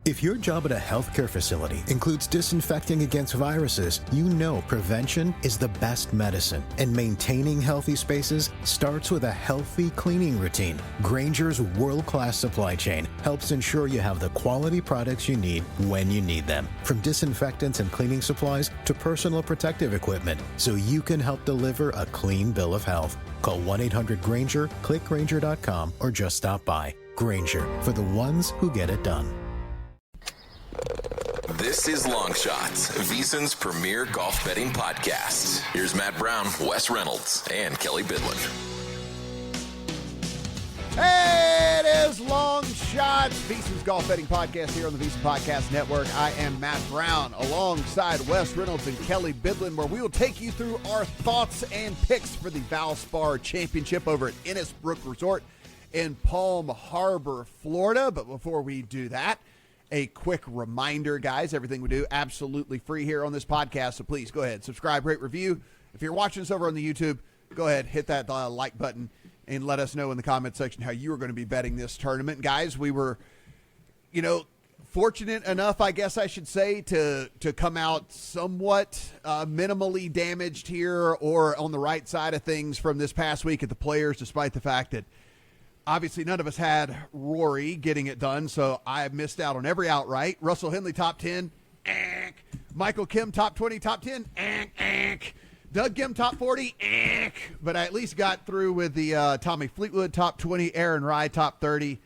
If your job at a healthcare facility includes disinfecting against viruses, you know prevention is the best medicine. And maintaining healthy spaces starts with a healthy cleaning routine. Grainger's world-class supply chain helps ensure you have the quality products you need when you need them. From disinfectants and cleaning supplies to personal protective equipment, so you can help deliver a clean bill of health. Call 1-800-GRAINGER, click Grainger.com, or just stop by. Grainger, for the ones who get it done. This is Long Shots, VSiN's premier golf betting podcast. Here's Matt Brown, Wes Reynolds, and Kelley Bydlon. Hey, it is Long Shots, VSiN's golf betting podcast here on the VSiN Podcast Network. I am Matt Brown alongside Wes Reynolds and Kelley Bydlon, where we will take you through our thoughts and picks for the Valspar Championship over at Innisbrook Resort in Palm Harbor, Florida. But before we do that, a quick reminder, guys, everything we do absolutely free here on this podcast, so please go ahead, subscribe, rate, review. If you're watching us over on the YouTube, go ahead, hit that like button, and let us know in the comment section how you are going to be betting this tournament. Guys, we were, fortunate enough, I guess I should say, to come out somewhat minimally damaged here or on the right side of things from this past week at the Players, despite the fact that obviously none of us had Rory getting it done, so I missed out on every outright. Russell Henley, top 10. Michael Kim, top 20, top 10. Doug Kim, top 40. But I at least got through with the Tommy Fleetwood, top 20. Aaron Rai, top 30.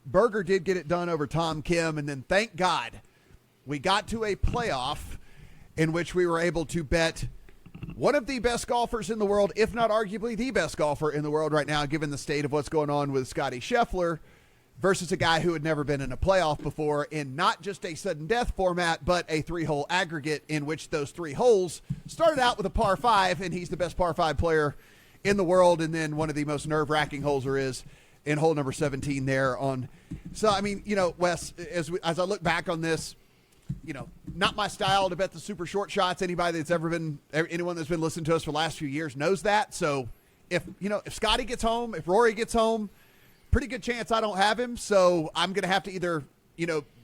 Berger did get it done over Tom Kim, and then thank God we got to a playoff in which we were able to bet one of the best golfers in the world, if not arguably the best golfer in the world right now, given the state of what's going on with Scottie Scheffler, versus a guy who had never been in a playoff before in not just a sudden death format, but a three-hole aggregate in which those three holes started out with a par 5, and he's the best par 5 player in the world, and then one of the most nerve-wracking holes there is in hole number 17 there on. So, I mean, Wes, as I look back on this, not my style to bet the super short shots. Anyone that's been listening to us for the last few years knows that. So if Scotty gets home, if Rory gets home, pretty good chance I don't have him. So I'm going to have to either,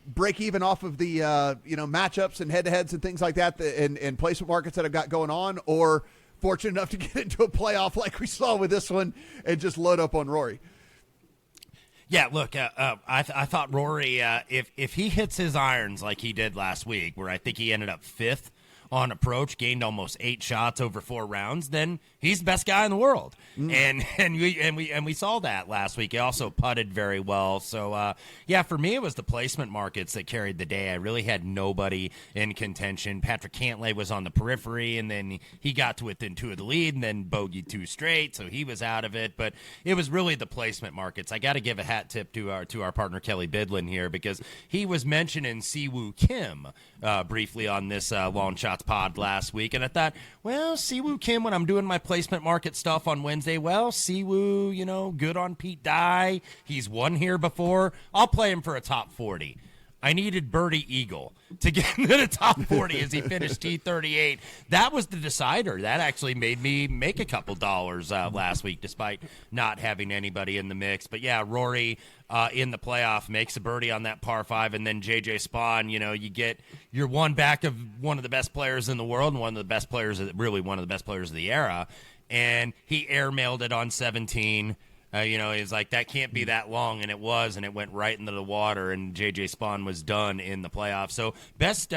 break even off of the, matchups and head-to-heads and things like that and placement markets that I've got going on, or fortunate enough to get into a playoff like we saw with this one and just load up on Rory. Yeah, look, I thought Rory, if he hits his irons like he did last week, where I think he ended up 5th on approach, gained almost 8 shots over 4 rounds, then he's the best guy in the world. And we saw that last week. He also putted very well. So for me it was the placement markets that carried the day. I really had nobody in contention. Patrick Cantlay was on the periphery, and then he got to within 2 of the lead, and then bogeyed 2 straight, so he was out of it. But it was really the placement markets. I got to give a hat tip to our partner Kelley Bydlon here, because he was mentioning Siwoo Kim briefly on this Long Shots pod last week, and I thought, well, Siwoo Kim, when I'm doing my placement market stuff on Wednesday, well, Siwoo, good on Pete Dye. He's won here before. I'll play him for a top 40. I needed Birdie Eagle to get into the top 40 as he finished T38. That was the decider. That actually made me make a couple dollars last week, despite not having anybody in the mix. But yeah, Rory in the playoff makes a birdie on that par 5, and then JJ Spawn, you're one back of one of the best players in the world and one of the best players of the era, and he airmailed it on 17. He's like, that can't be that long, and it was, and it went right into the water, and J.J. Spawn was done in the playoffs. So best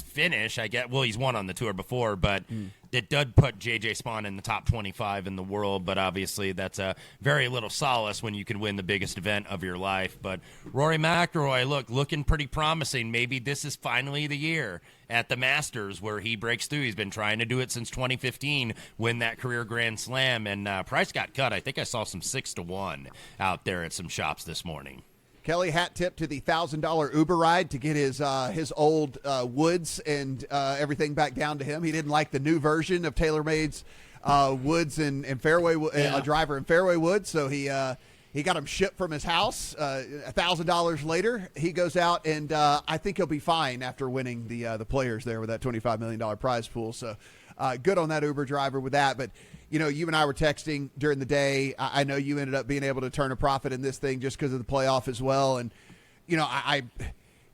finish, I get. Well, he's won on the tour before, but it did put J.J. Spawn in the top 25 in the world, but obviously that's a very little solace when you can win the biggest event of your life. But Rory McIlroy, looking pretty promising. Maybe this is finally the year at the Masters where he breaks through. He's been trying to do it since 2015, win that career Grand Slam, and price got cut. I think I saw some 6-1 out there at some shops this morning. Kelley, hat tip to the $1,000 Uber ride to get his old woods and everything back down to him. He didn't like the new version of TaylorMade's woods and fairway driver and fairway woods, so he got them shipped from his house. $1,000 later, he goes out, and I think he'll be fine after winning the Players there with that $25 million prize pool. So good on that Uber driver with that. But you and I were texting during the day. I know you ended up being able to turn a profit in this thing just because of the playoff as well. And,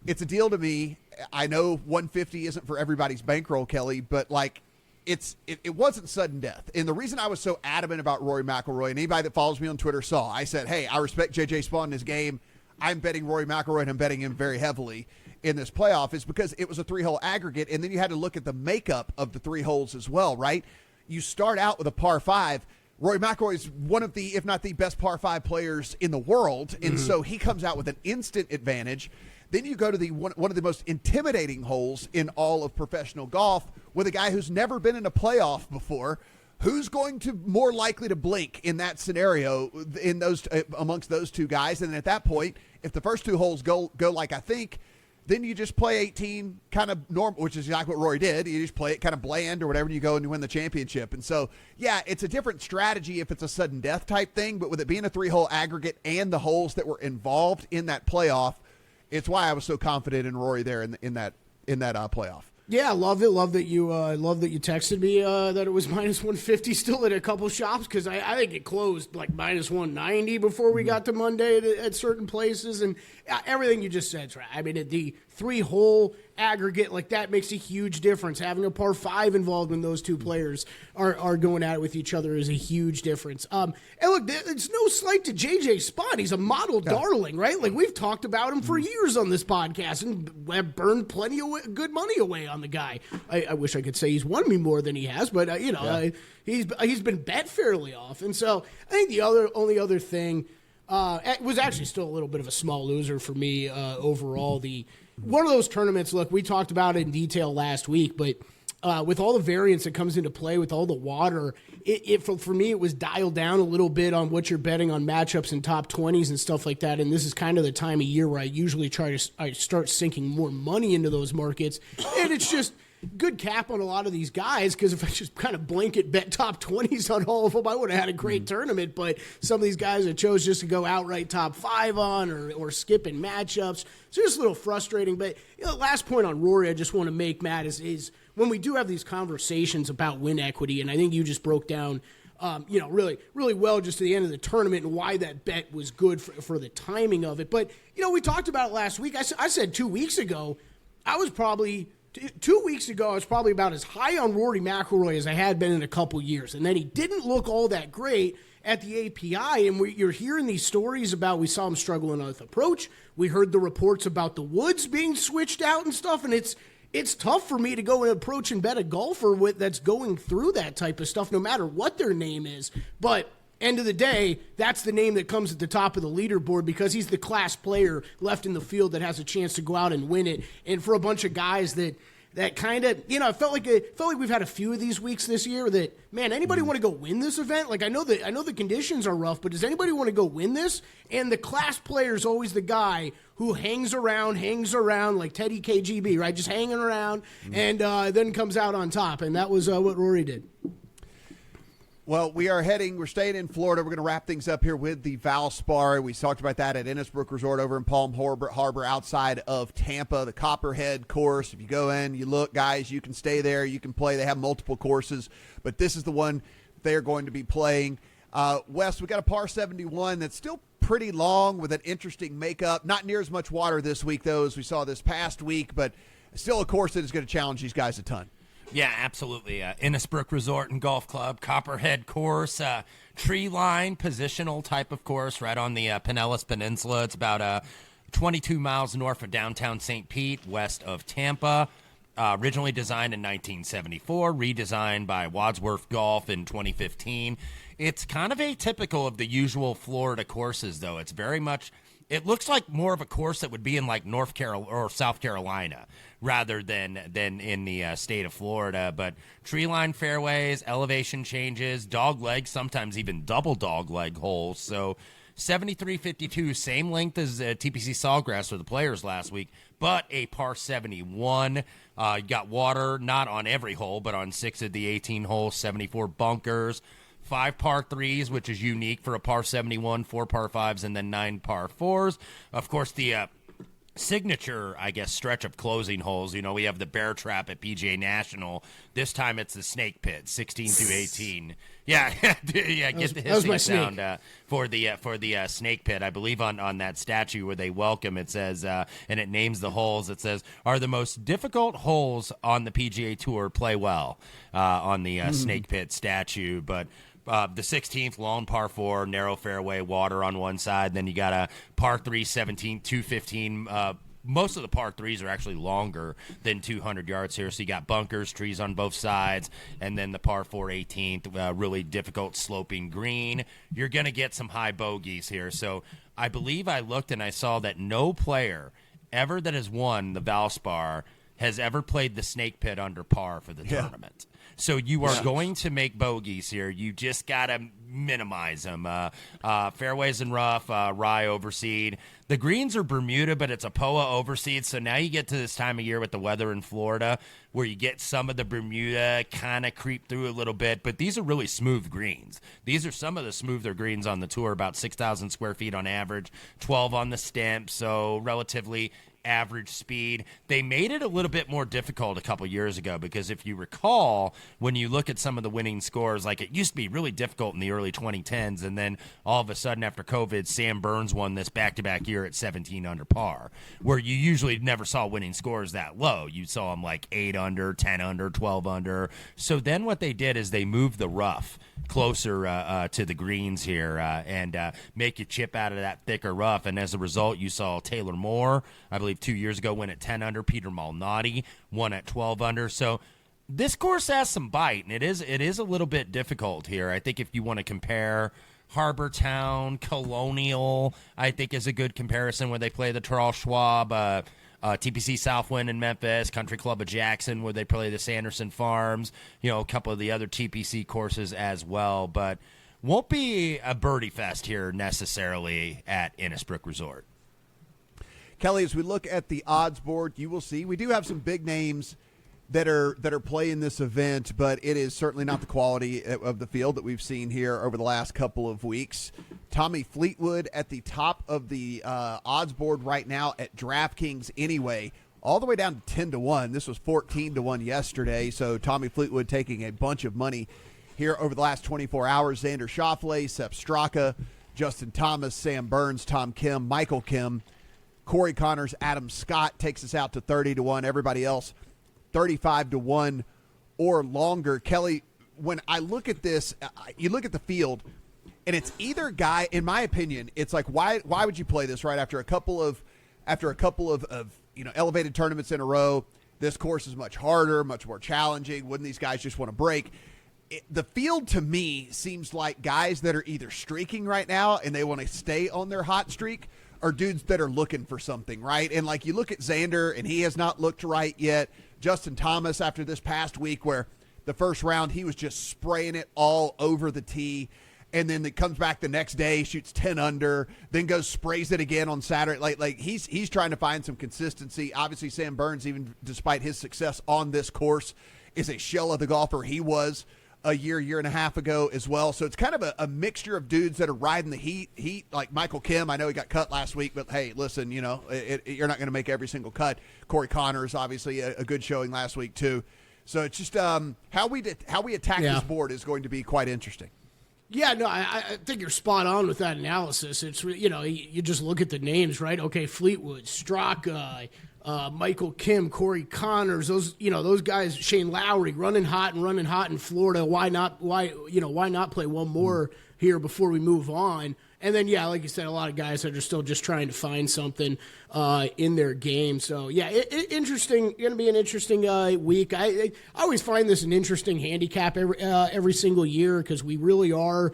it's a deal to me. I know 150 isn't for everybody's bankroll, Kelly, but like it wasn't sudden death. And the reason I was so adamant about Rory McIlroy, and anybody that follows me on Twitter saw, I said, hey, I respect JJ Spawn in his game. I'm betting Rory McIlroy, and I'm betting him very heavily in this playoff, is because it was a 3-hole aggregate, and then you had to look at the makeup of the 3 holes as well, right? You start out with a par 5. Rory McIlroy is one of the, if not the best par 5 players in the world, and so he comes out with an instant advantage. Then you go to the one of the most intimidating holes in all of professional golf with a guy who's never been in a playoff before. Who's going to more likely to blink in that scenario in those amongst those two guys? And at that point, if the first 2 holes go like I think, then you just play 18 kind of normal, which is exactly what Rory did. You just play it kind of bland or whatever, and you go and you win the championship. And so, yeah, it's a different strategy if it's a sudden death type thing, but with it being a 3-hole aggregate and the holes that were involved in that playoff, it's why I was so confident in Rory there in that playoff. Yeah, I love it. Love that you texted me that it was minus 150 still at a couple shops, because I think it closed like minus 190 before we got to Monday at certain places, and everything you just said, right? I mean, the 3-hole aggregate, like, that makes a huge difference. Having a par 5 involved when those two players are going at it with each other is a huge difference. And look, it's no slight to JJ Spawn. He's a model darling, right? Like, we've talked about him for years on this podcast and have burned plenty of good money away on the guy. I wish I could say he's won me more than he has, but he's been bet fairly often. So I think the only other thing it was actually still a little bit of a small loser for me overall. One of those tournaments, look, we talked about it in detail last week, but with all the variance that comes into play with all the water, for me, it was dialed down a little bit on what you're betting on matchups and top 20s and stuff like that. And this is kind of the time of year where I usually I start sinking more money into those markets. And it's just good cap on a lot of these guys, because if I just kind of blanket bet top 20s on all of them, I would have had a great tournament. But some of these guys I chose just to go outright top 5 on or skipping matchups. So just a little frustrating. But last point on Rory I just want to make, Matt, is when we do have these conversations about win equity, and I think you just broke down really, really well just to the end of the tournament and why that bet was good for the timing of it. But, we talked about it last week. I said 2 weeks ago, I was probably about as high on Rory McIlroy as I had been in a couple years. And then he didn't look all that great at the API. And you're hearing these stories about, we saw him struggling with approach. We heard the reports about the woods being switched out and stuff. And it's tough for me to go and approach and bet a golfer that's going through that type of stuff, no matter what their name is. But end of the day, that's the name that comes at the top of the leaderboard, because he's the class player left in the field that has a chance to go out and win it. And for a bunch of guys that kind of, I felt like we've had a few of these weeks this year that, man, anybody want to go win this event? Like, I know the conditions are rough, but does anybody want to go win this? And the class player is always the guy who hangs around like Teddy KGB, right? Just hanging around and then comes out on top. And that was what Rory did. Well, we're staying in Florida. We're going to wrap things up here with the Valspar. We talked about that at Innisbrook Resort over in Palm Harbor outside of Tampa, the Copperhead Course. If you go in, you look, guys, you can stay there. You can play. They have multiple courses, but this is the one they're going to be playing. Wes, we got a par 71 that's still pretty long with an interesting makeup. Not near as much water this week, though, as we saw this past week, but still a course that is going to challenge these guys a ton. Yeah, absolutely. Innisbrook Resort and Golf Club, Copperhead Course, tree line, positional type of course right on the Pinellas Peninsula. It's about 22 miles north of downtown St. Pete, west of Tampa. Originally designed in 1974, redesigned by Wadsworth Golf in 2015. It's kind of atypical of the usual Florida courses, though. It's very much... It looks like more of a course that would be in like North Carolina or South Carolina rather than in the state of Florida. But tree line fairways, elevation changes, dog leg, sometimes even double dog leg holes. So 73.52, same length as TPC Sawgrass for the players last week, but a par 71. You got water, not on every hole, but on 6 of the 18 holes, 74 bunkers. 5 par 3s, which is unique for a par 71, 4 par 5s, and then 9 par 4s. Of course, the signature, I guess, stretch of closing holes. We have the Bear Trap at PGA National. This time it's the Snake Pit, 16 through 18. Yeah, yeah. Get the hissing sound for the Snake Pit. I believe on that statue where they welcome, it says, and it names the holes. It says, "Are the most difficult holes on the PGA Tour, play well," on the Snake Pit statue, but. The 16th, long par 4, narrow fairway, water on one side. Then you got a par 3, 17, 215. Most of the par 3s are actually longer than 200 yards here. So you got bunkers, trees on both sides, and then the par 4, 18th, really difficult sloping green. You're going to get some high bogeys here. So I believe I looked and I saw that no player ever that has won the Valspar has ever played the Snake Pit under par for the tournament. So you are going to make bogeys here. You just got to minimize them. Fairways and rough, rye overseed. The greens are Bermuda, but it's a POA overseed. So now you get to this time of year with the weather in Florida where you get some of the Bermuda kind of creep through a little bit. But these are really smooth greens. These are some of the smoother greens on the tour, about 6,000 square feet on average, 12 on the stemp, so relatively average speed. They made it a little bit more difficult a couple years ago because if you recall, when you look at some of the winning scores, like it used to be really difficult in the early 2010s, and then all of a sudden after COVID, Sam Burns won this back-to-back year at 17 under par, where you usually never saw winning scores that low. You saw them like 8 under, 10 under, 12 under. So then what they did is they moved the rough closer to the greens here and make you chip out of that thicker rough. And as a result, you saw Taylor Moore, I believe 2 years ago, win at 10 under. Peter Malnati won at 12 under. So this course has some bite, and it is a little bit difficult here. I think if you want to compare Harbor Town, Colonial, I think is a good comparison where they play the Charles Schwab, TPC Southwind in Memphis, Country Club of Jackson where they play the Sanderson Farms, a couple of the other TPC courses as well, but won't be a birdie fest here necessarily at Innisbrook Resort. Kelley, as we look at the odds board, you will see we do have some big names that are playing this event, but it is certainly not the quality of the field that we've seen here over the last couple of weeks. Tommy Fleetwood at the top of the odds board right now at DraftKings anyway, all the way down to 10-1. This was 14-1 yesterday, so Tommy Fleetwood taking a bunch of money here over the last 24 hours. Xander Schauffele, Sepp Straka, Justin Thomas, Sam Burns, Tom Kim, Michael Kim, Corey Connors, Adam Scott takes us out to 30-1. Everybody else 35-1 or longer. Kelley, when I look at this, you look at the field, and it's either guy. In my opinion, it's like why would you play this right after a couple of elevated tournaments in a row? This course is much harder, much more challenging. Wouldn't these guys just want to break? The field to me seems like guys that are either streaking right now and they want to stay on their hot streak, or dudes that are looking for something, right? And like you look at Xander, and he has not looked right yet. Justin Thomas, after this past week where the first round he was just spraying it all over the tee, and then it comes back the next day, shoots 10 under, then goes sprays it again on Saturday. Like he's trying to find some consistency. Obviously, Sam Burns, even despite his success on this course, is a shell of the golfer he was a year and a half ago as well. So it's kind of a mixture of dudes that are riding the heat, like Michael Kim. I know he got cut last week, but hey, listen, you're not going to make every single cut. Corey Connors, obviously a good showing last week too. So it's just how we attack this board is going to be quite interesting. Yeah, no, I think you're spot on with that analysis. It's you just look at the names, right? Okay, Fleetwood, Straka, Michael Kim, Corey Connors, those guys, Shane Lowry, running hot in Florida. Why not play one more here before we move on? And then, yeah, like you said, a lot of guys that are still just trying to find something in their game. So, yeah, interesting. Going to be an interesting week. I always find this an interesting handicap every single year because we really are.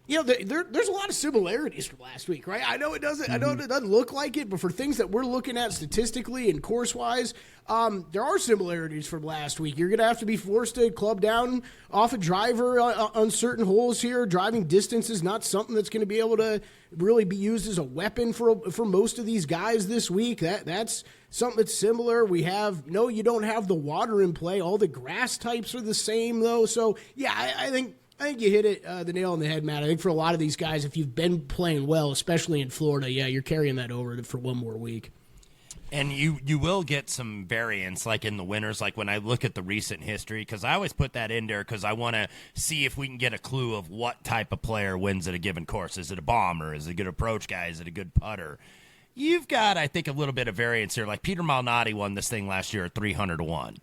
There's a lot of similarities from last week, right? I know it doesn't. I know it doesn't look like it, but for things that we're looking at statistically and course-wise, there are similarities from last week. You're going to have to be forced to club down off a driver on certain holes here. Driving distance is not something that's going to be able to really be used as a weapon for most of these guys this week. That's something that's similar. You don't have the water in play. All the grass types are the same, though. So, yeah, I think you hit the nail on the head, Matt. I think for a lot of these guys, if you've been playing well, especially in Florida, yeah, you're carrying that over for one more week. And you will get some variance, like in the winners, like when I look at the recent history, because I always put that in there because I want to see if we can get a clue of what type of player wins at a given course. Is it a bomber? Is it a good approach guy? Is it a good putter? You've got, I think, a little bit of variance here. Like Peter Malnati won this thing last year at 300-1.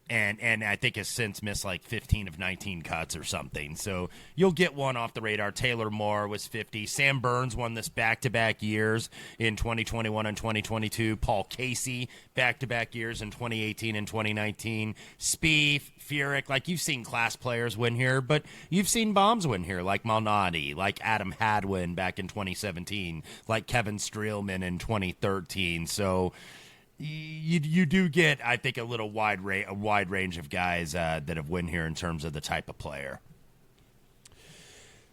And I think has since missed like 15 of 19 cuts or something. So you'll get one off the radar. Taylor Moore was 50. Sam Burns won this back-to-back years in 2021 and 2022. Paul Casey back-to-back years in 2018 and 2019. Spieth, Furyk, like you've seen class players win here, but you've seen bombs win here, like Malnati, like Adam Hadwin back in 2017, like Kevin Streelman in 2013. So you do get, I think, a wide range of guys that have won here in terms of the type of player.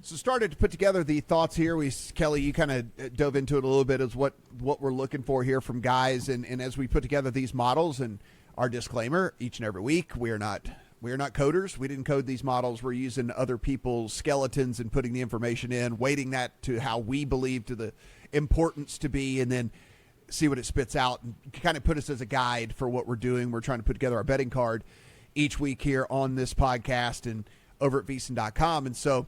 So started to put together the thoughts here. Kelley, you kind of dove into it a little bit as what we're looking for here from guys, and as we put together these models, and our disclaimer each and every week, we are not coders. We didn't code these models. We're using other people's skeletons and putting the information in, weighting that to how we believe to the importance to be, and then see what it spits out and kind of put us as a guide for what we're doing. We're trying to put together our betting card each week here on this podcast and over at VSiN.com. And so,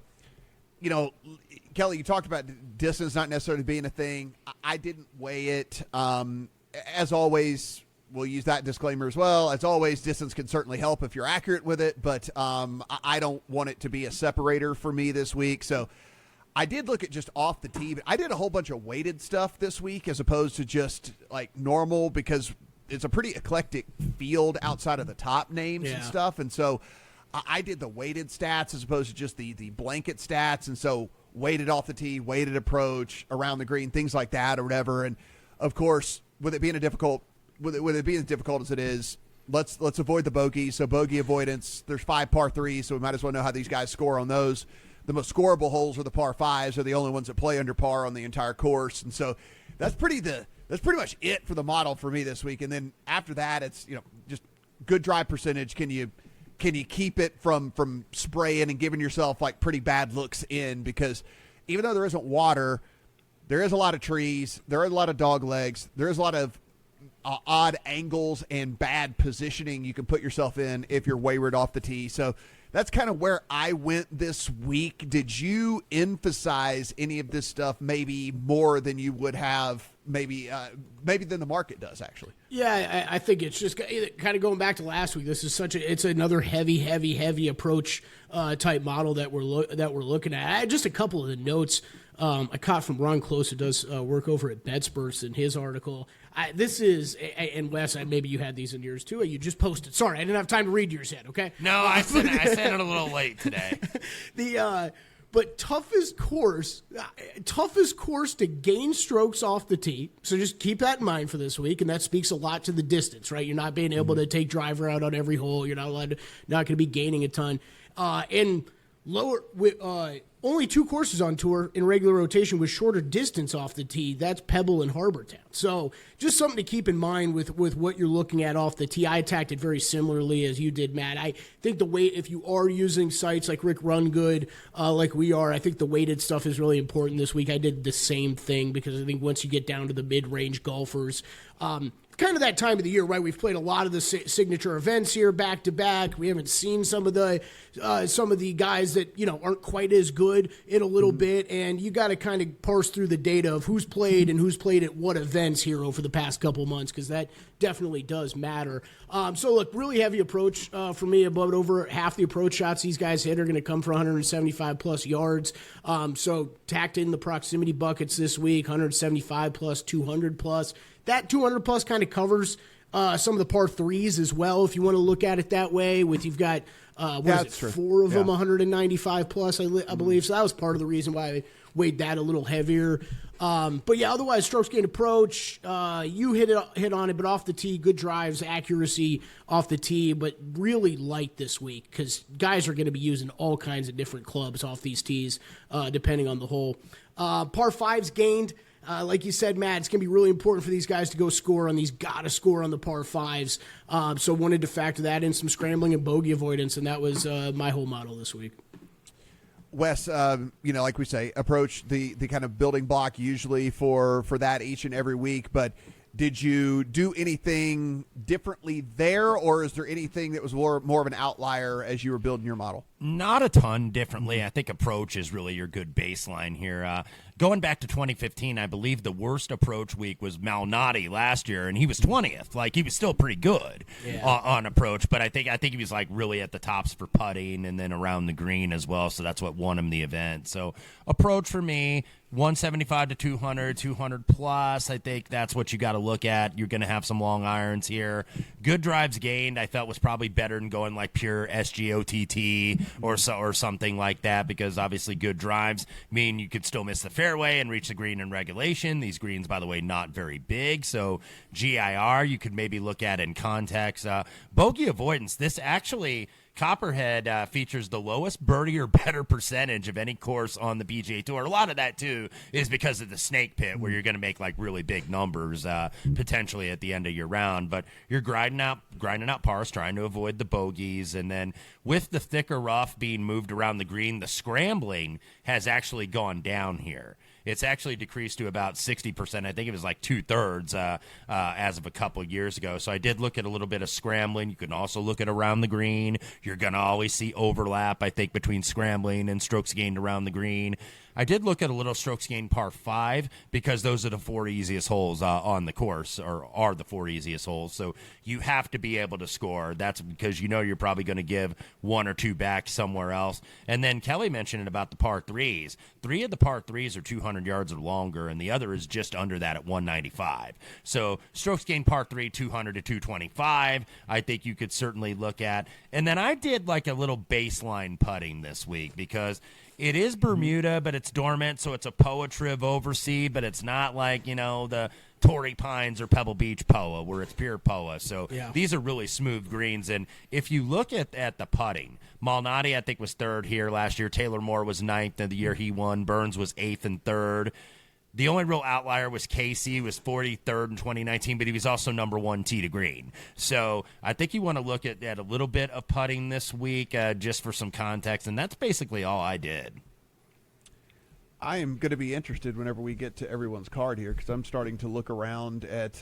Kelley, you talked about distance not necessarily being a thing. I didn't weigh it. As always, we'll use that disclaimer as well. As always, distance can certainly help if you're accurate with it, but I don't want it to be a separator for me this week. So I did look at just off the tee, but I did a whole bunch of weighted stuff this week as opposed to just like normal, because it's a pretty eclectic field outside of the top names and stuff. And so I did the weighted stats as opposed to just the blanket stats. And so weighted off the tee, weighted approach, around the green, things like that or whatever. And of course, with it being as difficult as it is, let's avoid the bogey. So bogey avoidance, there's 5 par 3s, so we might as well know how these guys score on those. The most scoreable holes are the par 5s, are the only ones that play under par on the entire course. And so that's pretty much it for the model for me this week. And then after that, it's, just good drive percentage. Can you keep it from spraying and giving yourself like pretty bad looks in? Because even though there isn't water, there is a lot of trees, there are a lot of dog legs, there is a lot of odd angles and bad positioning you can put yourself in if you're wayward off the tee. So that's kind of where I went this week. Did you emphasize any of this stuff maybe more than you would have, maybe than the market does, actually? Yeah, I think it's just kind of going back to last week. This is it's another heavy approach type model that we're looking at. Just a couple of the notes I caught from Ron Close, who does work over at BetSperts, in his article. And Wes, maybe you had these in yours too. You just posted. Sorry, I didn't have time to read yours yet. Okay. No, I sent it a little late today. But toughest course to gain strokes off the tee. So just keep that in mind for this week, and that speaks a lot to the distance, right? You're not being able to take driver out on every hole. You're not going to be gaining a ton. And lower only 2 courses on tour in regular rotation with shorter distance off the tee. That's Pebble and Harbour Town. So just something to keep in mind with what you're looking at off the tee. I attacked it very similarly as you did, Matt. I think if you are using sites like Rick Rungood, like we are, I think the weighted stuff is really important this week. I did the same thing because I think once you get down to the mid-range golfers, kind of that time of the year, right? We've played a lot of the signature events here back to back. We haven't seen some of the guys that aren't quite as good in a little bit, and you got to kind of parse through the data of who's played and who's played at what events here over the past couple months, because that definitely does matter. So look, really heavy approach for me. About over half the approach shots these guys hit are going to come for 175 plus yards. So tacked in the proximity buckets this week, 175 plus, 200 plus. That 200 plus kind of covers some of the par 3s as well, if you want to look at it that way. You've got 4 of them 195 plus, I believe. So that was part of the reason why I weighed that a little heavier. But yeah, otherwise, strokes gained approach, you hit on it, but off the tee, good drives, accuracy off the tee, but really light this week because guys are going to be using all kinds of different clubs off these tees, depending on the hole. Par 5s gained. Like you said, Matt, it's going to be really important for these guys to go score on these. Got to score on the par 5s. So wanted to factor that in, some scrambling and bogey avoidance, and that was my whole model this week. Wes, like we say, approach the kind of building block usually for that each and every week. But Did you do anything differently there, or is there anything that was more of an outlier as you were building your model? Not a ton differently. I think approach is really your good baseline here. Going back to 2015, I believe the worst approach week was Malnati last year, and he was 20th. Like, he was still pretty good on approach, but I think he was like really at the tops for putting and then around the green as well, so that's what won him the event. So approach for me, 175 to 200, 200 plus. I think that's what you got to look at. You're going to have some long irons here. Good drives gained, I felt was probably better than going like pure SGOTT or something like that, because obviously good drives mean you could still miss the fairway and reach the green in regulation. These greens, by the way, not very big, so GIR you could maybe look at in context. Bogey avoidance, this actually Copperhead features the lowest birdie or better percentage of any course on the PGA Tour. A lot of that, too, is because of the snake pit, where you're going to make like really big numbers potentially at the end of your round. But you're grinding out pars, trying to avoid the bogeys. And then with the thicker rough being moved around the green, the scrambling has actually gone down here. It's actually decreased to about 60%. I think it was like 2/3 as of a couple years ago. So I did look at a little bit of scrambling. You can also look at around the green. You're going to always see overlap, I think, between scrambling and strokes gained around the green. I did look at a little strokes gained par 5, because those are the 4 easiest holes on the course, or are the 4 easiest holes. So you have to be able to score. That's because you're probably going to give 1 or 2 back somewhere else. And then Kelley mentioned it about the par 3s. 3 of the par 3s are 200 yards or longer, and the other is just under that at 195. So strokes gained par 3, 200 to 225, I think you could certainly look at. And then I did like a little baseline putting this week, because it is Bermuda, but it's dormant, so it's a POA Triv overseed, but it's not like, the Torrey Pines or Pebble Beach POA, where it's pure POA. So These are really smooth greens. And if you look at the putting, Malnati, I think, was 3rd here last year. Taylor Moore was 9th in the year he won. Burns was 8th and 3rd. The only real outlier was Casey, who was 43rd in 2019, but he was also number 1 tee to green. So I think you want to look at a little bit of putting this week, just for some context, and that's basically all I did. I am going to be interested whenever we get to everyone's card here, because I'm starting to look around at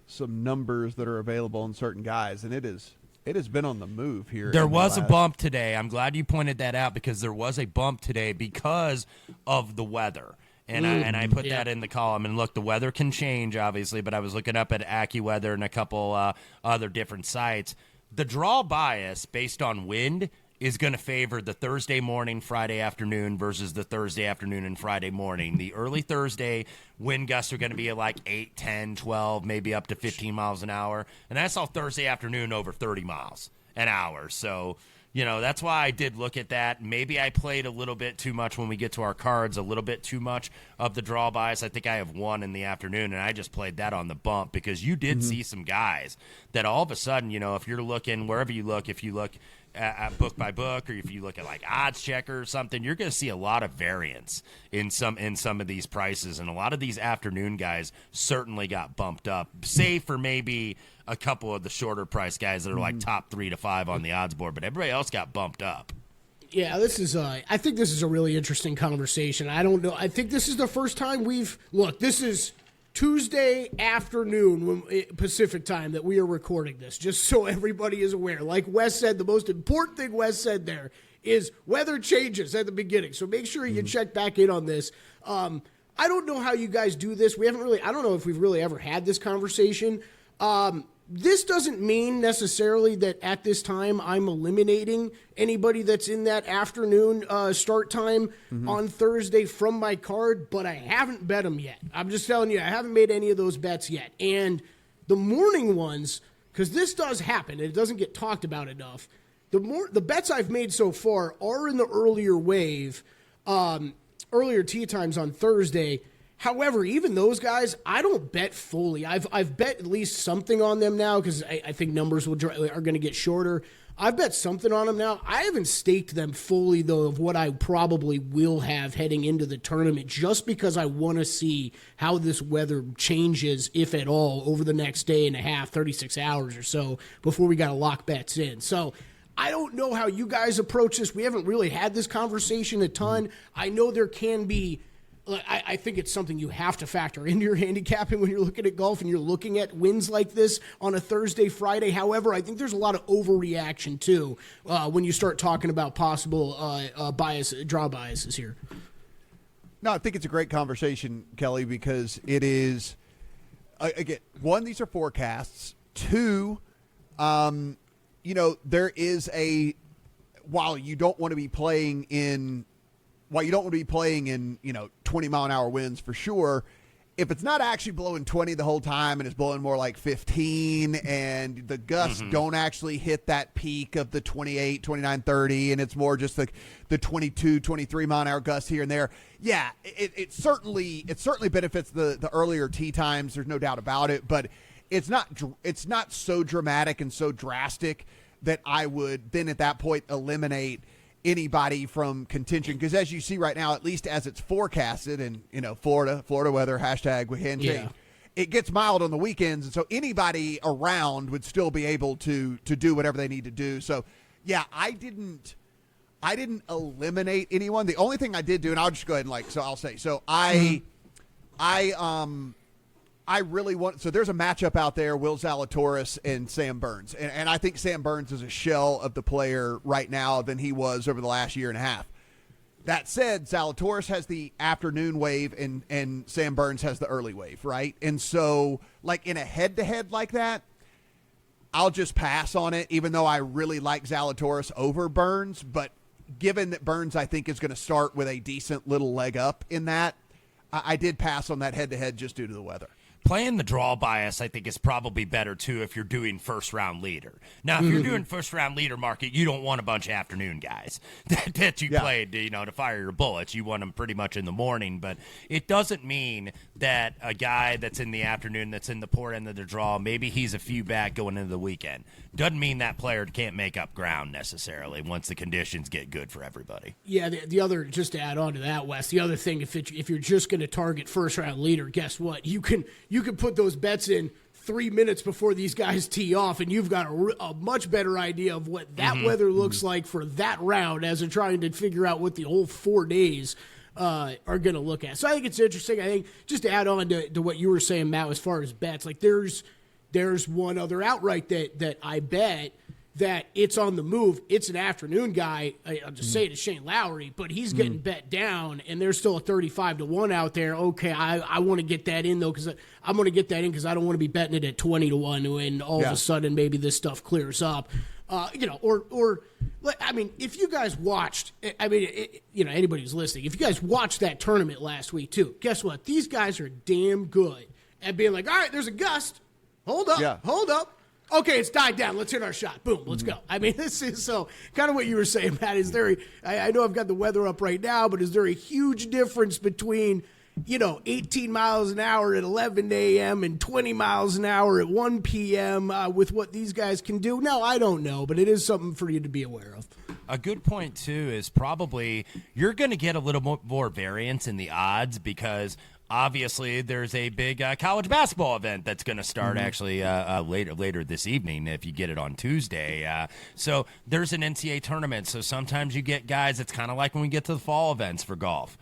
some numbers that are available on certain guys, and it has been on the move here. There was a bump today. I'm glad you pointed that out, because there was a bump today because of the weather. And I put that in the column. And look, the weather can change, obviously, but I was looking up at AccuWeather and a couple other different sites. The draw bias based on wind is going to favor the Thursday morning, Friday afternoon versus the Thursday afternoon and Friday morning. The early Thursday wind gusts are going to be at like 8, 10, 12, maybe up to 15 miles an hour. And that's all Thursday afternoon over 30 miles an hour. So that's why I did look at that. Maybe I played a little bit too much when we get to our cards, a little bit too much of the draw bias. I think I have 1 in the afternoon, and I just played that on the bump, because you did see some guys that all of a sudden, if you're looking, wherever you look, if you look at book by book, or if you look at like Odds Checker or something, you're going to see a lot of variance in some of these prices. And a lot of these afternoon guys certainly got bumped up, save for maybe a couple of the shorter price guys that are like top 3 to 5 on the odds board, but everybody else got bumped up. Yeah, this is. I think this is a really interesting conversation. I don't know. I think this is the first time this is Tuesday afternoon, Pacific time, that we are recording this, just so everybody is aware. Like Wes said, the most important thing Wes said there is weather changes at the beginning, so make sure you check back in on this. I don't know how you guys do this. I don't know if we've really ever had this conversation. This doesn't mean necessarily that at this time I'm eliminating anybody that's in that afternoon start time on Thursday from my card, but I haven't bet them yet. I'm just telling you, I haven't made any of those bets yet. And the morning ones, because this does happen, and it doesn't get talked about enough, the bets I've made so far are in the earlier wave, earlier tee times on Thursday. However, even those guys, I don't bet fully. I've bet at least something on them now, because I think numbers are going to get shorter. I've bet something on them now. I haven't staked them fully, though, of what I probably will have heading into the tournament, just because I want to see how this weather changes, if at all, over the next day and a half, 36 hours or so, before we got to lock bets in. So I don't know how you guys approach this. We haven't really had this conversation a ton. I know there can be I think it's something you have to factor into your handicapping when you're looking at golf and you're looking at wins like this on a Thursday, Friday. However, I think there's a lot of overreaction too when you start talking about possible draw biases here. No, I think it's a great conversation, Kelly, because it is, again, one, these are forecasts. Two, there is while you don't want to be playing in 20-mile-an-hour winds for sure, if it's not actually blowing 20 the whole time and it's blowing more like 15 and the gusts don't actually hit that peak of the 28, 29, 30, and it's more just like the 22, 23-mile-an-hour gusts here and there, yeah, it certainly benefits the earlier tee times. There's no doubt about it, but it's not so dramatic and so drastic that I would then at that point eliminate anybody from contention, because as you see right now, at least as it's forecasted, and Florida weather hashtag we can change, it gets mild on the weekends, and so anybody around would still be able to do whatever they need to do. So yeah, I didn't eliminate anyone. The only thing I did do, and I'll just go ahead and I really want, so there's a matchup out there, Will Zalatoris and Sam Burns. And I think Sam Burns is a shell of the player right now than he was over the last year and a half. That said, Zalatoris has the afternoon wave and Sam Burns has the early wave, right? And so, like in a head-to-head like that, I'll just pass on it, even though I really like Zalatoris over Burns. But given that Burns, I think, is going to start with a decent little leg up in that, I did pass on that head-to-head just due to the weather. Playing the draw bias, I think, is probably better, too, if you're doing first-round leader. Now, if you're doing first-round leader market, you don't want a bunch of afternoon guys that you played to fire your bullets. You want them pretty much in the morning, but it doesn't mean that a guy that's in the afternoon, that's in the poor end of the draw, maybe he's a few back going into the weekend. Doesn't mean that player can't make up ground necessarily once the conditions get good for everybody. Yeah, the other, just to add on to that, Wes, the other thing, if you're just going to target first-round leader, guess what? You can put those bets in 3 minutes before these guys tee off, and you've got a much better idea of what that weather looks like for that round as they're trying to figure out what the whole 4 days are going to look at. So I think it's interesting. I think just to add on to what you were saying, Matt, as far as bets, like there's one other outright that I bet that it's on the move. It's an afternoon guy. I'll just say it is Shane Lowry, but he's getting bet down, and there's still a 35-1 out there. Okay, I want to get that in, though, because I'm going to get that in because I don't want to be betting it at 20-1, and all of a sudden maybe this stuff clears up. Or I mean, if you guys watched, anybody who's listening, if you guys watched that tournament last week too, guess what? These guys are damn good at being like, all right, there's a gust. Hold up. Okay, it's died down. Let's hit our shot. Boom, let's go. I mean, this is so kind of what you were saying, Matt. I know I've got the weather up right now, but is there a huge difference between, 18 miles an hour at 11 a.m. and 20 miles an hour at 1 p.m. With what these guys can do? No, I don't know, but it is something for you to be aware of. A good point, too, is probably you're going to get a little more variance in the odds because – obviously, there's a big college basketball event that's going to start actually later this evening if you get it on Tuesday. So there's an NCAA tournament. So sometimes you get guys, it's kind of like when we get to the fall events for golf.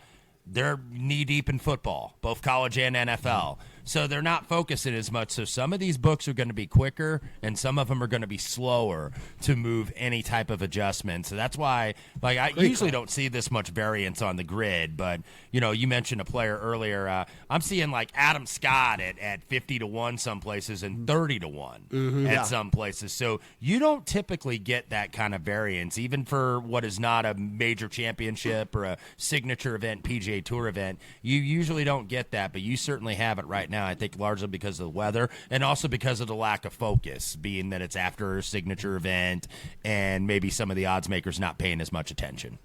They're knee-deep in football, both college and NFL. So they're not focusing as much. So some of these books are going to be quicker, and some of them are going to be slower to move any type of adjustment. So that's why, I usually don't see this much variance on the grid. But, you mentioned a player earlier. I'm seeing, Adam Scott at 50-1 some places and 30-1 at some places. So you don't typically get that kind of variance, even for what is not a major championship or a signature event, PGA Tour event. You usually don't get that, but you certainly have it right now. I think largely because of the weather and also because of the lack of focus, being that it's after a signature event and maybe some of the odds makers not paying as much attention.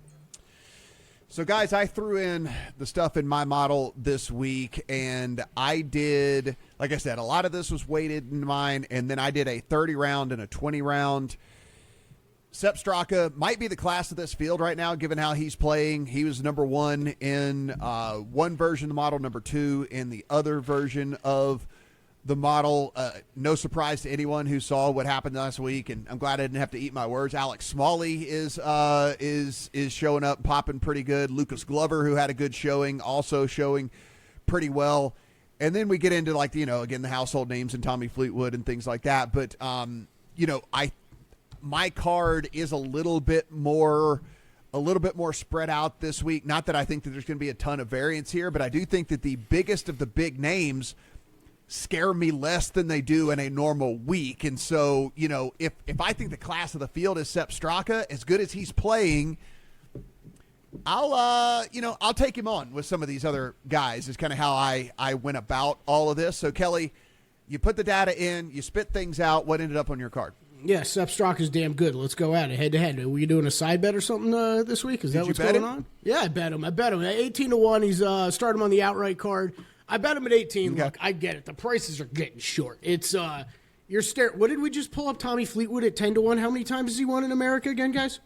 So, guys, I threw in the stuff in my model this week, and I did, like I said, a lot of this was weighted in mine, and then I did a 30-round and a 20-round. Sepp Straka might be the class of this field right now, given how he's playing. He was number one in one version of the model, number two in the other version of the model. No surprise to anyone who saw what happened last week, and I'm glad I didn't have to eat my words. Alex Smalley is showing up, popping pretty good. Lucas Glover, who had a good showing, also showing pretty well. And then we get into again, the household names and Tommy Fleetwood and things like that. But my card is a little bit more spread out this week. Not that I think that there's going to be a ton of variance here, but I do think that the biggest of the big names scare me less than they do in a normal week. And so, if I think the class of the field is Sepp Straka, as good as he's playing, I'll take him on with some of these other guys is kind of how I went about all of this. So, Kelley, you put the data in, you spit things out. What ended up on your card? Yeah, Sepp Straka's damn good. Let's go at it head-to-head. Are we doing a side bet or something this week? Is that what's going on? Yeah, I bet him. At 18-1. He's start him on the outright card. I bet him at 18. Okay. Look, I get it. The prices are getting short. It's what did we just pull up Tommy Fleetwood at 10-1? How many times has he won in America again, guys?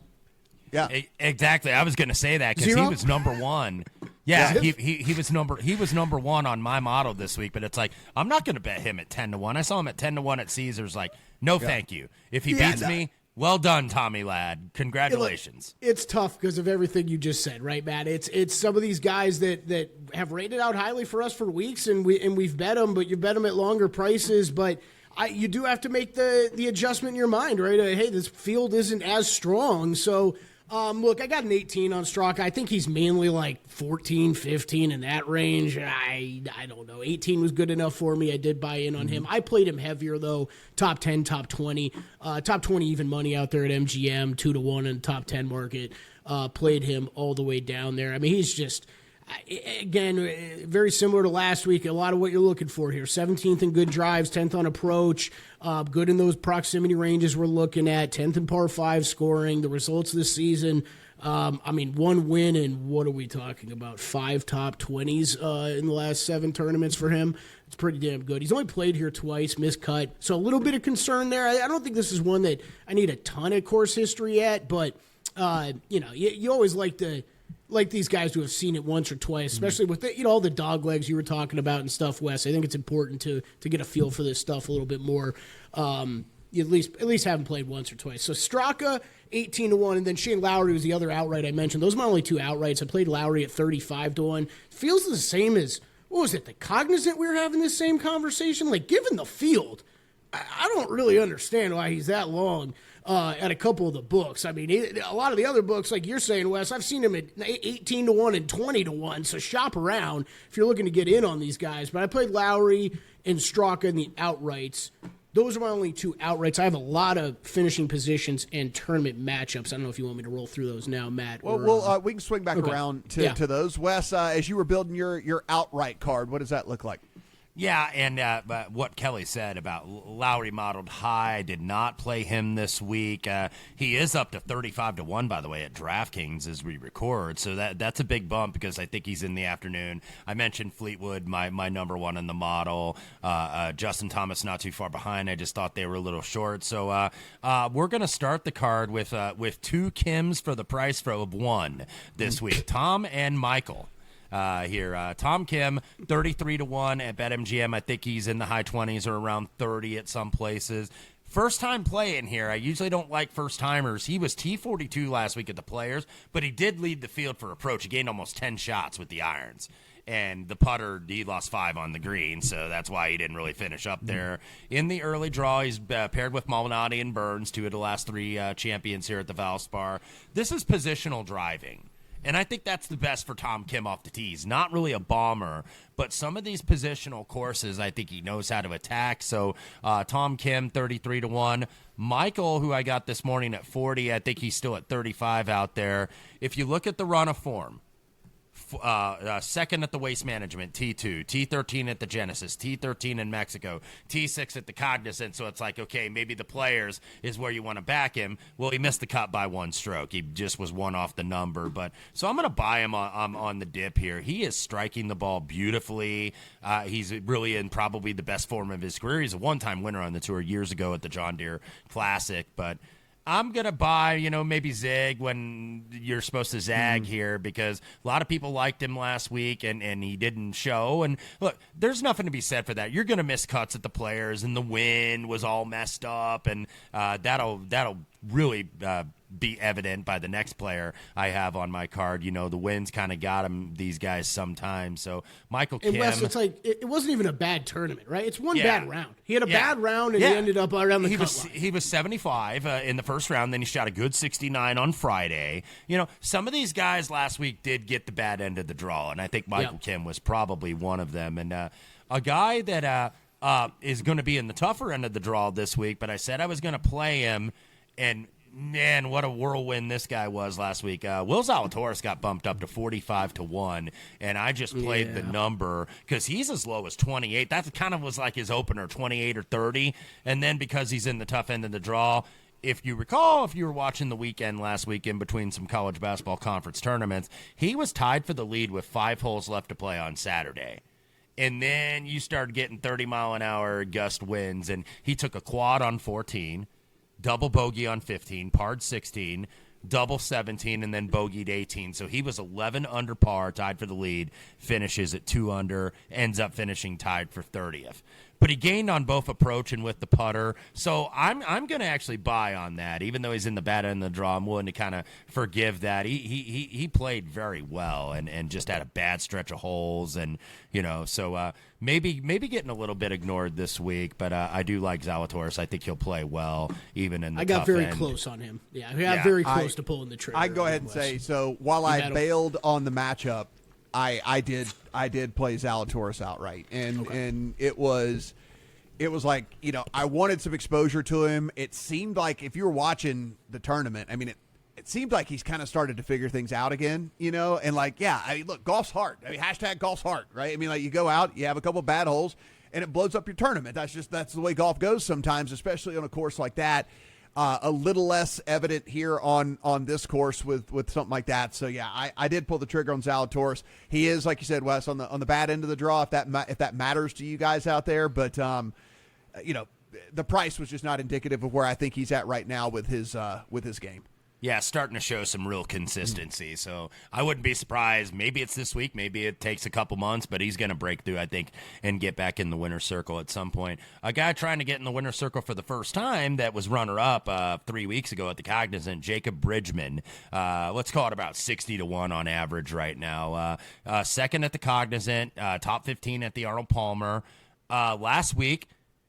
Yeah, exactly. I was going to say that because he was number one. Yeah, he was number one on my model this week. But it's like I'm not going to bet him at 10-1. I saw him at 10-1 at Caesars. Like, no, thank you. If he beats me, well done, Tommy lad. Congratulations. It's tough because of everything you just said, right, Matt? It's some of these guys that have rated out highly for us for weeks, and we've bet them, but you bet them at longer prices, but. You do have to make the adjustment in your mind, right? Hey, this field isn't as strong. So, look, I got an 18 on Straka. I think he's mainly like 14, 15 in that range. I don't know. 18 was good enough for me. I did buy in on him. I played him heavier, though. Top 10, top 20. Top 20 even money out there at MGM, 2-1 in the top 10 market. Played him all the way down there. I mean, he's just... Again, very similar to last week, a lot of what you're looking for here. 17th in good drives, 10th on approach, good in those proximity ranges we're looking at, 10th in par 5 scoring, the results this season. One win and what are we talking about? 5 top 20s in the last 7 tournaments for him. It's pretty damn good. He's only played here twice, miscut. So a little bit of concern there. I don't think this is one that I need a ton of course history at, but, you always like these guys who have seen it once or twice, especially with all the dog legs you were talking about and stuff, Wes. I think it's important to get a feel for this stuff a little bit more. At least haven't played once or twice. So Straka 18-1, and then Shane Lowry was the other outright I mentioned. Those are my only 2 outrights. I played Lowry at 35-1. Feels the same as what was it? The Cognizant we were having this same conversation. Like given the field, I don't really understand why he's that long. At a couple of the books. I mean, a lot of the other books, like you're saying, Wes, I've seen him at 18-1 and 20-1, so shop around if you're looking to get in on these guys. But I played Lowry and Straka in the outrights. Those are my only 2 outrights. I have a lot of finishing positions and tournament matchups. I don't know if you want me to roll through those now, Matt. Well, we can swing back around to those. Wes, as you were building your outright card, what does that look like? Yeah, and what Kelley said about Lowry modeled high, did not play him this week. He is up to 35-1, by the way, at DraftKings as we record. So that's a big bump because I think he's in the afternoon. I mentioned Fleetwood, my number one in the model. Justin Thomas not too far behind. I just thought they were a little short. So we're going to start the card with 2 Kims for the price of 1 this week. Tom and Michael. Tom Kim, 33-1 at BetMGM. I think he's in the high 20s or around 30 at some places. First time playing here. I usually don't like first timers. He was T42 last week at the Players, but he did lead the field for approach. He gained almost 10 shots with the irons. And the putter, he lost 5 on the green, so that's why he didn't really finish up there. In the early draw, he's paired with Malnati and Burns, 2 of the last 3 champions here at the Valspar. This is positional driving. And I think that's the best for Tom Kim off the tee. He's not really a bomber, but some of these positional courses, I think he knows how to attack. So Tom Kim, 33-1. Michael, who I got this morning at 40, I think he's still at 35 out there. If you look at the run of form, second at the Waste Management, T2, T13 at the Genesis, T13 in Mexico, T6 at the Cognizant. So it's like, okay, maybe the Players is where you want to back him. Well, he missed the cut by 1 stroke. He just was 1 off the number. But so I'm going to buy him on the dip here. He is striking the ball beautifully. He's really in probably the best form of his career. He's a one-time winner on the tour years ago at the John Deere Classic. But I'm going to buy, maybe zig when you're supposed to zag here, because a lot of people liked him last week and he didn't show. And look, there's nothing to be said for that. You're going to miss cuts at the players, and the wind was all messed up, and that'll really be evident by the next player I have on my card. The wind's kind of got him, these guys, sometimes. So Michael Kim. And Wes, it's like it wasn't even a bad tournament, right? It's one bad round. He had a bad round, and he ended up around the cut line. He was 75 in the first round. Then he shot a good 69 on Friday. Some of these guys last week did get the bad end of the draw, and I think Michael Kim was probably one of them. And a guy that is going to be in the tougher end of the draw this week, but I said I was going to play him, and man, what a whirlwind this guy was last week. Will Zalatoris got bumped up to 45-1, and I just played the number because he's as low as 28. That kind of was like his opener, 28 or 30. And then because he's in the tough end of the draw, if you recall, if you were watching the weekend last week in between some college basketball conference tournaments, he was tied for the lead with 5 holes left to play on Saturday. And then you started getting 30-mile-an-hour gust winds, and he took a quad on 14, double bogey on 15, parred 16, double 17, and then bogeyed 18. So he was 11 under par, tied for the lead, finishes at 2 under, ends up finishing tied for 30th. But he gained on both approach and with the putter. So I'm going to actually buy on that. Even though he's in the bad end of the draw, I'm willing to kind of forgive that. He played very well and just had a bad stretch of holes. And, so maybe getting a little bit ignored this week. But I do like Zalatoris. I think he'll play well even in the I got tough very end. Close on him. Yeah, I got very close to pulling the trigger. I go ahead and say, so while I bailed on the matchup, I did play Zalatoris outright, and it was like, I wanted some exposure to him. It seemed like if you were watching the tournament, I mean, it seemed like he's kind of started to figure things out again, and like, look, golf's hard. I mean, hashtag golf's hard, right? I mean, like, you go out, you have a couple bad holes, and it blows up your tournament. That's the way golf goes sometimes, especially on a course like that. A little less evident here on this course with something like that. So yeah, I did pull the trigger on Zalatoris. He is, like you said, Wes, on the bad end of the draw, if that matters to you guys out there. But the price was just not indicative of where I think he's at right now with his game. Yeah, starting to show some real consistency. So I wouldn't be surprised. Maybe it's this week. Maybe it takes a couple months, but he's going to break through, I think, and get back in the winner's circle at some point. A guy trying to get in the winner's circle for the first time that was runner-up 3 weeks ago at the Cognizant, Jacob Bridgman. Let's call it about 60-1 on average right now. Second at the Cognizant, top 15 at the Arnold Palmer. Last week,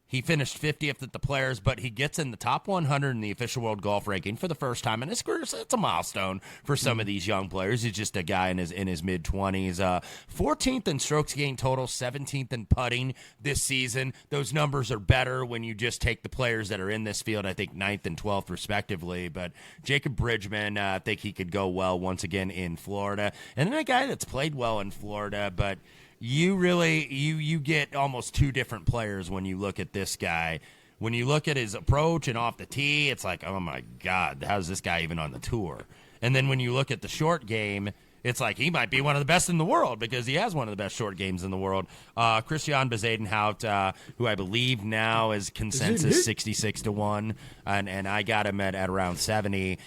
he finished 50th at the Players, but he gets in the top 100 in the official world golf ranking for the first time in his career. So it's a milestone for some of these young players. He's just a guy in his mid-20s. 14th in strokes gained total, 17th in putting this season. Those numbers are better when you just take the players that are in this field, I think 9th and 12th respectively. But Jacob Bridgman, I think he could go well once again in Florida. And then a guy that's played well in Florida, but you really you get almost two different players when you look at this guy. When you look at his approach and off the tee, it's like, oh my God, how's this guy even on the tour? And then when you look at the short game, it's like he might be one of the best in the world because he has one of the best short games in the world. Christian Bezuidenhout, who I believe now is consensus 66-1, and I got him at around 70.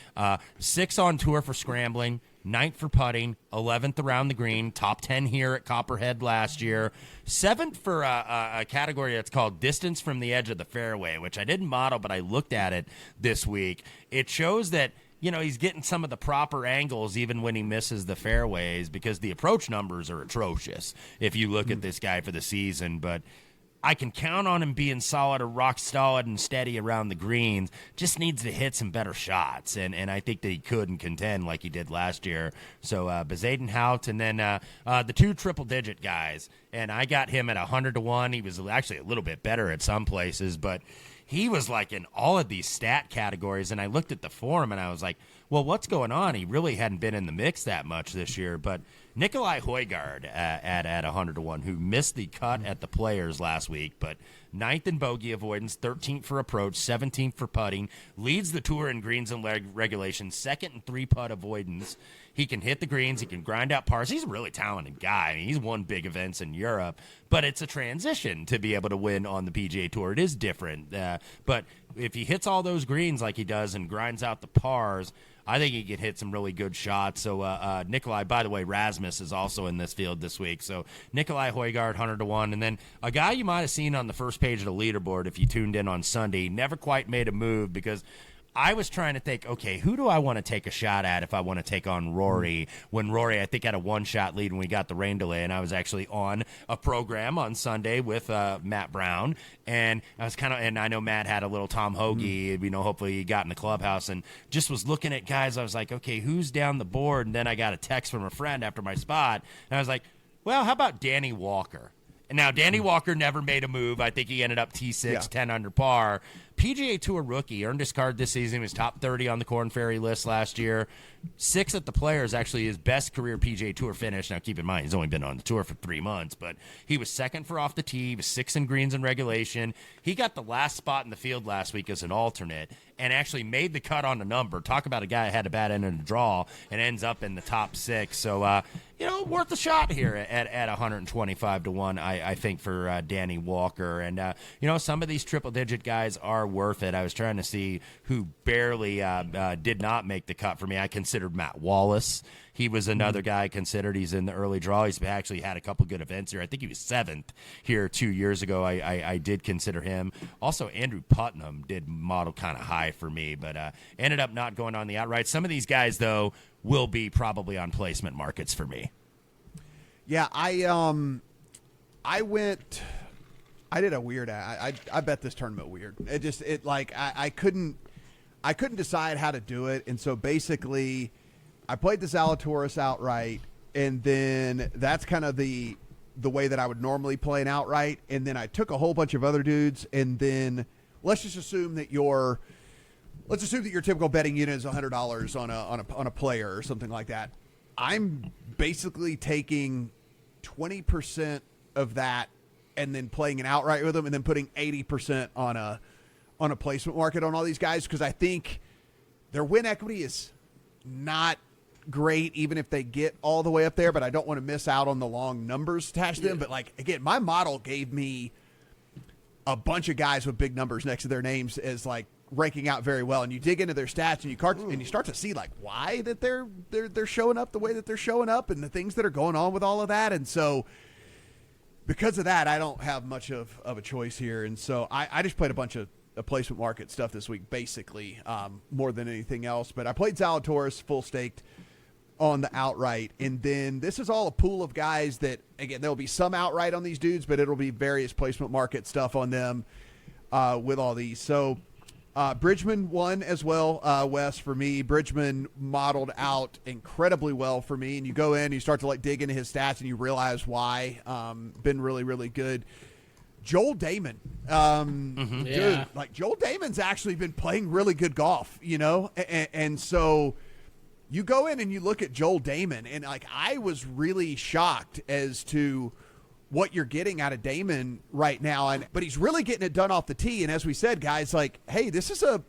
6 on tour for scrambling, 9th for putting, 11th around the green, top 10 here at Copperhead last year, 7th for a category that's called distance from the edge of the fairway, which I didn't model, but I looked at it this week. It shows that, he's getting some of the proper angles even when he misses the fairways because the approach numbers are atrocious if you look at this guy for the season. But I can count on him being solid or rock solid and steady around the greens. Just needs to hit some better shots, and I think that he could and contend like he did last year. So Bezuidenhout, and then the 2 triple-digit guys, and I got him at 100-1. He was actually a little bit better at some places, but he was like in all of these stat categories, and I looked at the form, and I was like, well, what's going on? He really hadn't been in the mix that much this year, but Nikolai Højgaard at 100-1, who missed the cut at the Players last week, but 9th in bogey avoidance, 13th for approach, 17th for putting, leads the tour in greens and regulation, 2nd in 3-putt avoidance. He can hit the greens. He can grind out pars. He's a really talented guy. I mean, he's won big events in Europe, but it's a transition to be able to win on the PGA Tour. It is different, but if he hits all those greens like he does and grinds out the pars, I think he could hit some really good shots. So Nikolai, by the way, Rasmus is also in this field this week. So Nikolai Højgaard, 100-1. And then a guy you might have seen on the first page of the leaderboard if you tuned in on Sunday, never quite made a move because I was trying to think, okay, who do I want to take a shot at if I want to take on Rory? When Rory, I think, had a one-shot lead when we got the rain delay, and I was actually on a program on Sunday with Matt Brown, and I was and I know Matt had a little Tom Hoagie, hopefully he got in the clubhouse, and just was looking at guys. I was like, okay, who's down the board? And then I got a text from a friend after my spot, and I was like, well, how about Danny Walker? And now, Danny Walker never made a move. I think he ended up T6, 10 under par. PGA Tour rookie, earned his card this season. He was top 30 on the Korn Ferry list last year. 6 at the Players, actually his best career PGA Tour finish. Now, keep in mind, he's only been on the tour for 3 months, but he was second for off the tee. He was 6 in greens in regulation. He got the last spot in the field last week as an alternate and actually made the cut on the number. Talk about a guy who had a bad end of the draw and ends up in the top 6. So, worth a shot here at 125-1, I think, for Danny Walker. And, some of these triple-digit guys are worth it. I was trying to see who barely did not make the cut for me. I considered Matt Wallace. He was another guy I considered. He's in the early draw. He's actually had a couple good events here. I think he was 7th here 2 years ago. I did consider him. Also, Andrew Putnam did model kind of high for me, but ended up not going on the outright. Some of these guys, though, will be probably on placement markets for me. Yeah, I did a weird. I bet this tournament weird. I couldn't decide how to do it, and so basically, I played the Zalatoris outright, and then that's kind of the way that I would normally play an outright, and then I took a whole bunch of other dudes, and then let's assume that your typical betting unit is $100 on a player or something like that. I'm basically taking 20% of that and then playing an outright with them, and then putting 80% on a placement market on all these guys, because I think their win equity is not great even if they get all the way up there, but I don't want to miss out on the long numbers attached to them. But again, my model gave me a bunch of guys with big numbers next to their names as ranking out very well, and you dig into their stats and you start to see why that they're showing up the way that they're showing up and the things that are going on with all of that. And so because of that, I don't have much of a choice here, and so I just played a bunch of placement market stuff this week, basically, more than anything else. But I played Zalatoris full staked on the outright, and then this is all a pool of guys that, again, there'll be some outright on these dudes, but it'll be various placement market stuff on them with all these. So Bridgman won as well, Wes, for me. Bridgman modeled out incredibly well for me, and you go in, you start to dig into his stats, and you realize why. Been really, really good. Joel Damon. Dude, Joel Damon's actually been playing really good golf, and so you go in and you look at Joel Damon, and I was really shocked as to what you're getting out of Damon right now, but he's really getting it done off the tee. And as we said, guys, hey, this is a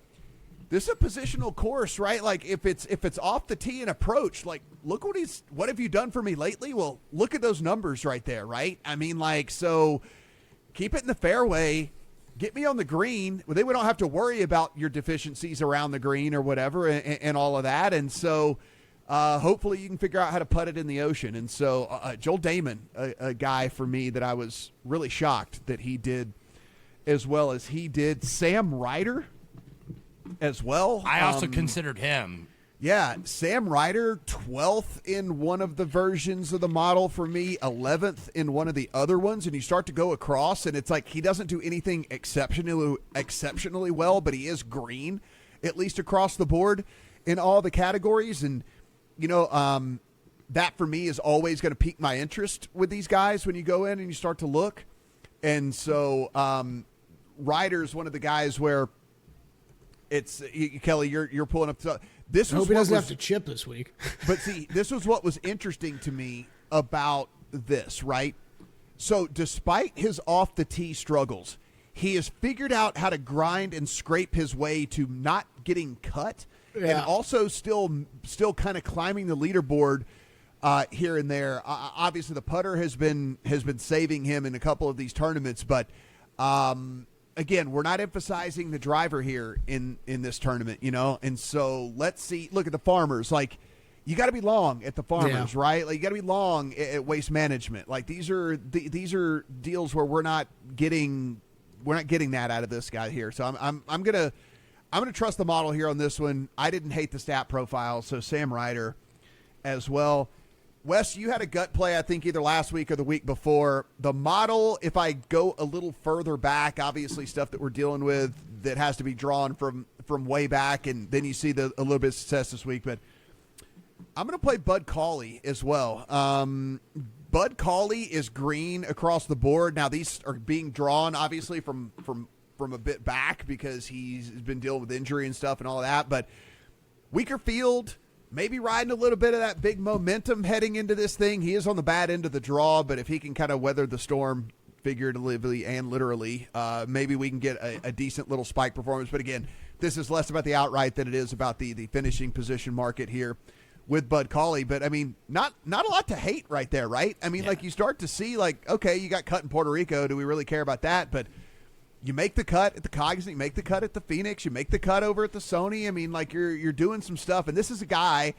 positional course, right? If it's off the tee and approach, look what have you done for me lately? Well, look at those numbers right there, right? I mean, so keep it in the fairway, get me on the green. Well, then we don't have to worry about your deficiencies around the green or whatever and all of that. And so hopefully you can figure out how to putt it in the ocean. And so Joel Damon, a guy for me that I was really shocked that he did as well as he did. Sam Ryder as well. I also considered him. Yeah, Sam Ryder, 12th in one of the versions of the model for me, 11th in one of the other ones, and you start to go across, and it's he doesn't do anything exceptionally well, but he is green, at least across the board in all the categories, and that for me is always going to pique my interest with these guys when you go in and you start to look, and so Ryder's one of the guys where it's Kelley, you're pulling up. I hope he doesn't have to chip this week. But see, this was what was interesting to me about this, right? So despite his off-the-tee struggles, he has figured out how to grind and scrape his way to not getting cut, and also still kind of climbing the leaderboard here and there. Obviously, the putter has been saving him in a couple of these tournaments, but again, we're not emphasizing the driver here in this tournament, and so let's see. Look at the farmers. Like, you got to be long at the farmers, right? Like, you got to be long at Waste Management. Like, these are deals where we're not getting that out of this guy here. So I'm gonna trust the model here on this one. I didn't hate the stat profile, so Sam Ryder as well. Wes, you had a gut play, I think, either last week or the week before. The model, if I go a little further back, obviously stuff that we're dealing with that has to be drawn from way back, and then you see a little bit of success this week. But I'm going to play Bud Cauley as well. Bud Cauley is green across the board. Now, these are being drawn, obviously, from a bit back because he's been dealing with injury and stuff and all that. But weaker field, maybe riding a little bit of that big momentum heading into this thing. He is on the bad end of the draw, but if he can kind of weather the storm figuratively and literally, maybe we can get a decent little spike performance. But again, this is less about the outright than it is about the finishing position market here with Bud Cauley. But, I mean, not a lot to hate right there, right? I mean, like, you start to see, like, okay, you got cut in Puerto Rico. Do we really care about that? But you make the cut at the Cognizant, you make the cut at the Phoenix, you make the cut over at the Sony. I mean, like, you're doing some stuff, and this is a guy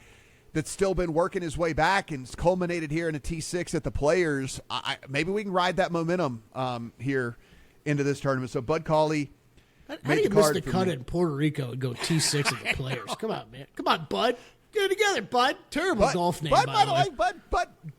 that's still been working his way back and it's culminated here in a T6 at the Players. Maybe we can ride that momentum here into this tournament. So Bud Cauley, how do you miss the cut in Puerto Rico and go T6 at the Players? Come on, man. Come on, Bud. Get it together, Bud. Terrible golf name, Bud by the way.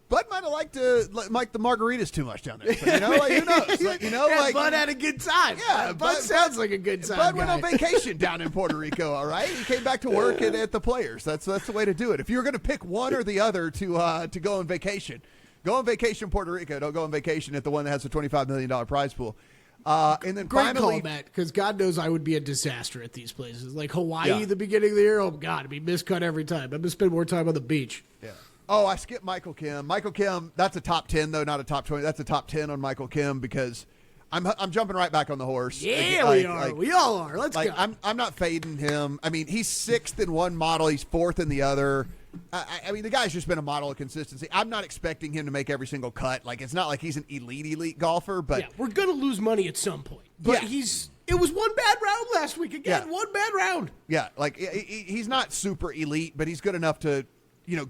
Bud might have liked the margaritas too much down there. So, like, who knows? Like, Bud had a good time. Yeah, Bud sounds like a good time. Bud went on vacation down in Puerto Rico. All right, he came back to work at the Players. That's the way to do it. If you're going to pick one or the other to go on vacation, go on vacation in Puerto Rico. Don't go on vacation at the one that has a $25 million prize pool. And then Great finally, call, Matt, because God knows I would be a disaster at these places. Like Hawaii, the beginning of the year, oh, God, I'd be miscut every time. I'm going to spend more time on the beach. Yeah. Oh, I skipped Michael Kim. Michael Kim, that's a top 10, though, not a top 20. That's a top 10 on Michael Kim because I'm jumping right back on the horse. Yeah, we are. We all are. Let's go. I'm not fading him. I mean, he's sixth in one model. He's fourth in the other. I mean, the guy's just been a model of consistency. I'm not expecting him to make every single cut. Like, it's not like he's an elite golfer, but yeah, we're gonna lose money at some point. But it was one bad round last week again. Yeah. One bad round. Yeah, like he's not super elite, but he's good enough to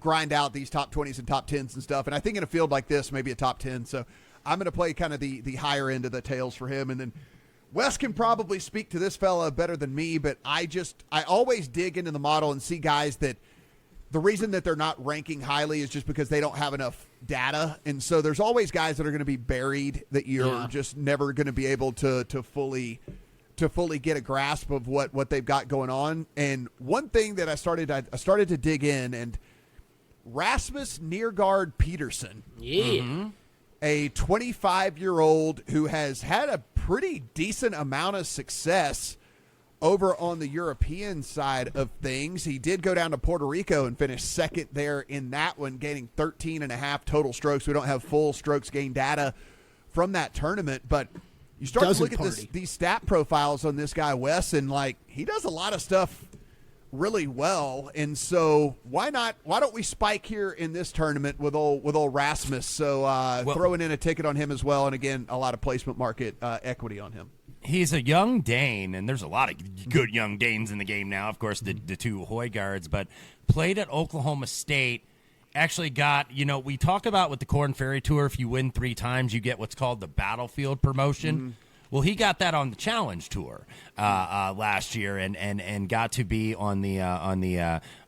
grind out these top 20s and top 10s and stuff. And I think in a field like this, maybe a top 10. So I'm going to play kind of the higher end of the tails for him, and then Wes can probably speak to this fella better than me, but I always dig into the model and see guys that the reason that they're not ranking highly is just because they don't have enough data. And so there's always guys that are going to be buried that you're just never going to be able to fully get a grasp of what they've got going on. And one thing that I started to dig in, and Rasmus Neergaard Peterson. Yeah. Mm-hmm. A 25-year-old who has had a pretty decent amount of success over on the European side of things. He did go down to Puerto Rico and finish second there in that one, gaining 13.5 total strokes. We don't have full strokes gain data from that tournament, but you start to look at these stat profiles on this guy, Wes, and like he does a lot of stuff really well. And so why don't we spike here in this tournament with old Rasmus? So throwing in a ticket on him as well, and again, a lot of placement market equity on him. He's a young Dane, and there's a lot of good young Danes in the game now. Of course, the two Højgaards, but played at Oklahoma State. Actually got, we talk about with the Corn Ferry Tour, if you win 3 times, you get what's called the Battlefield promotion. Mm-hmm. Well, he got that on the Challenge Tour last year, and got to be on the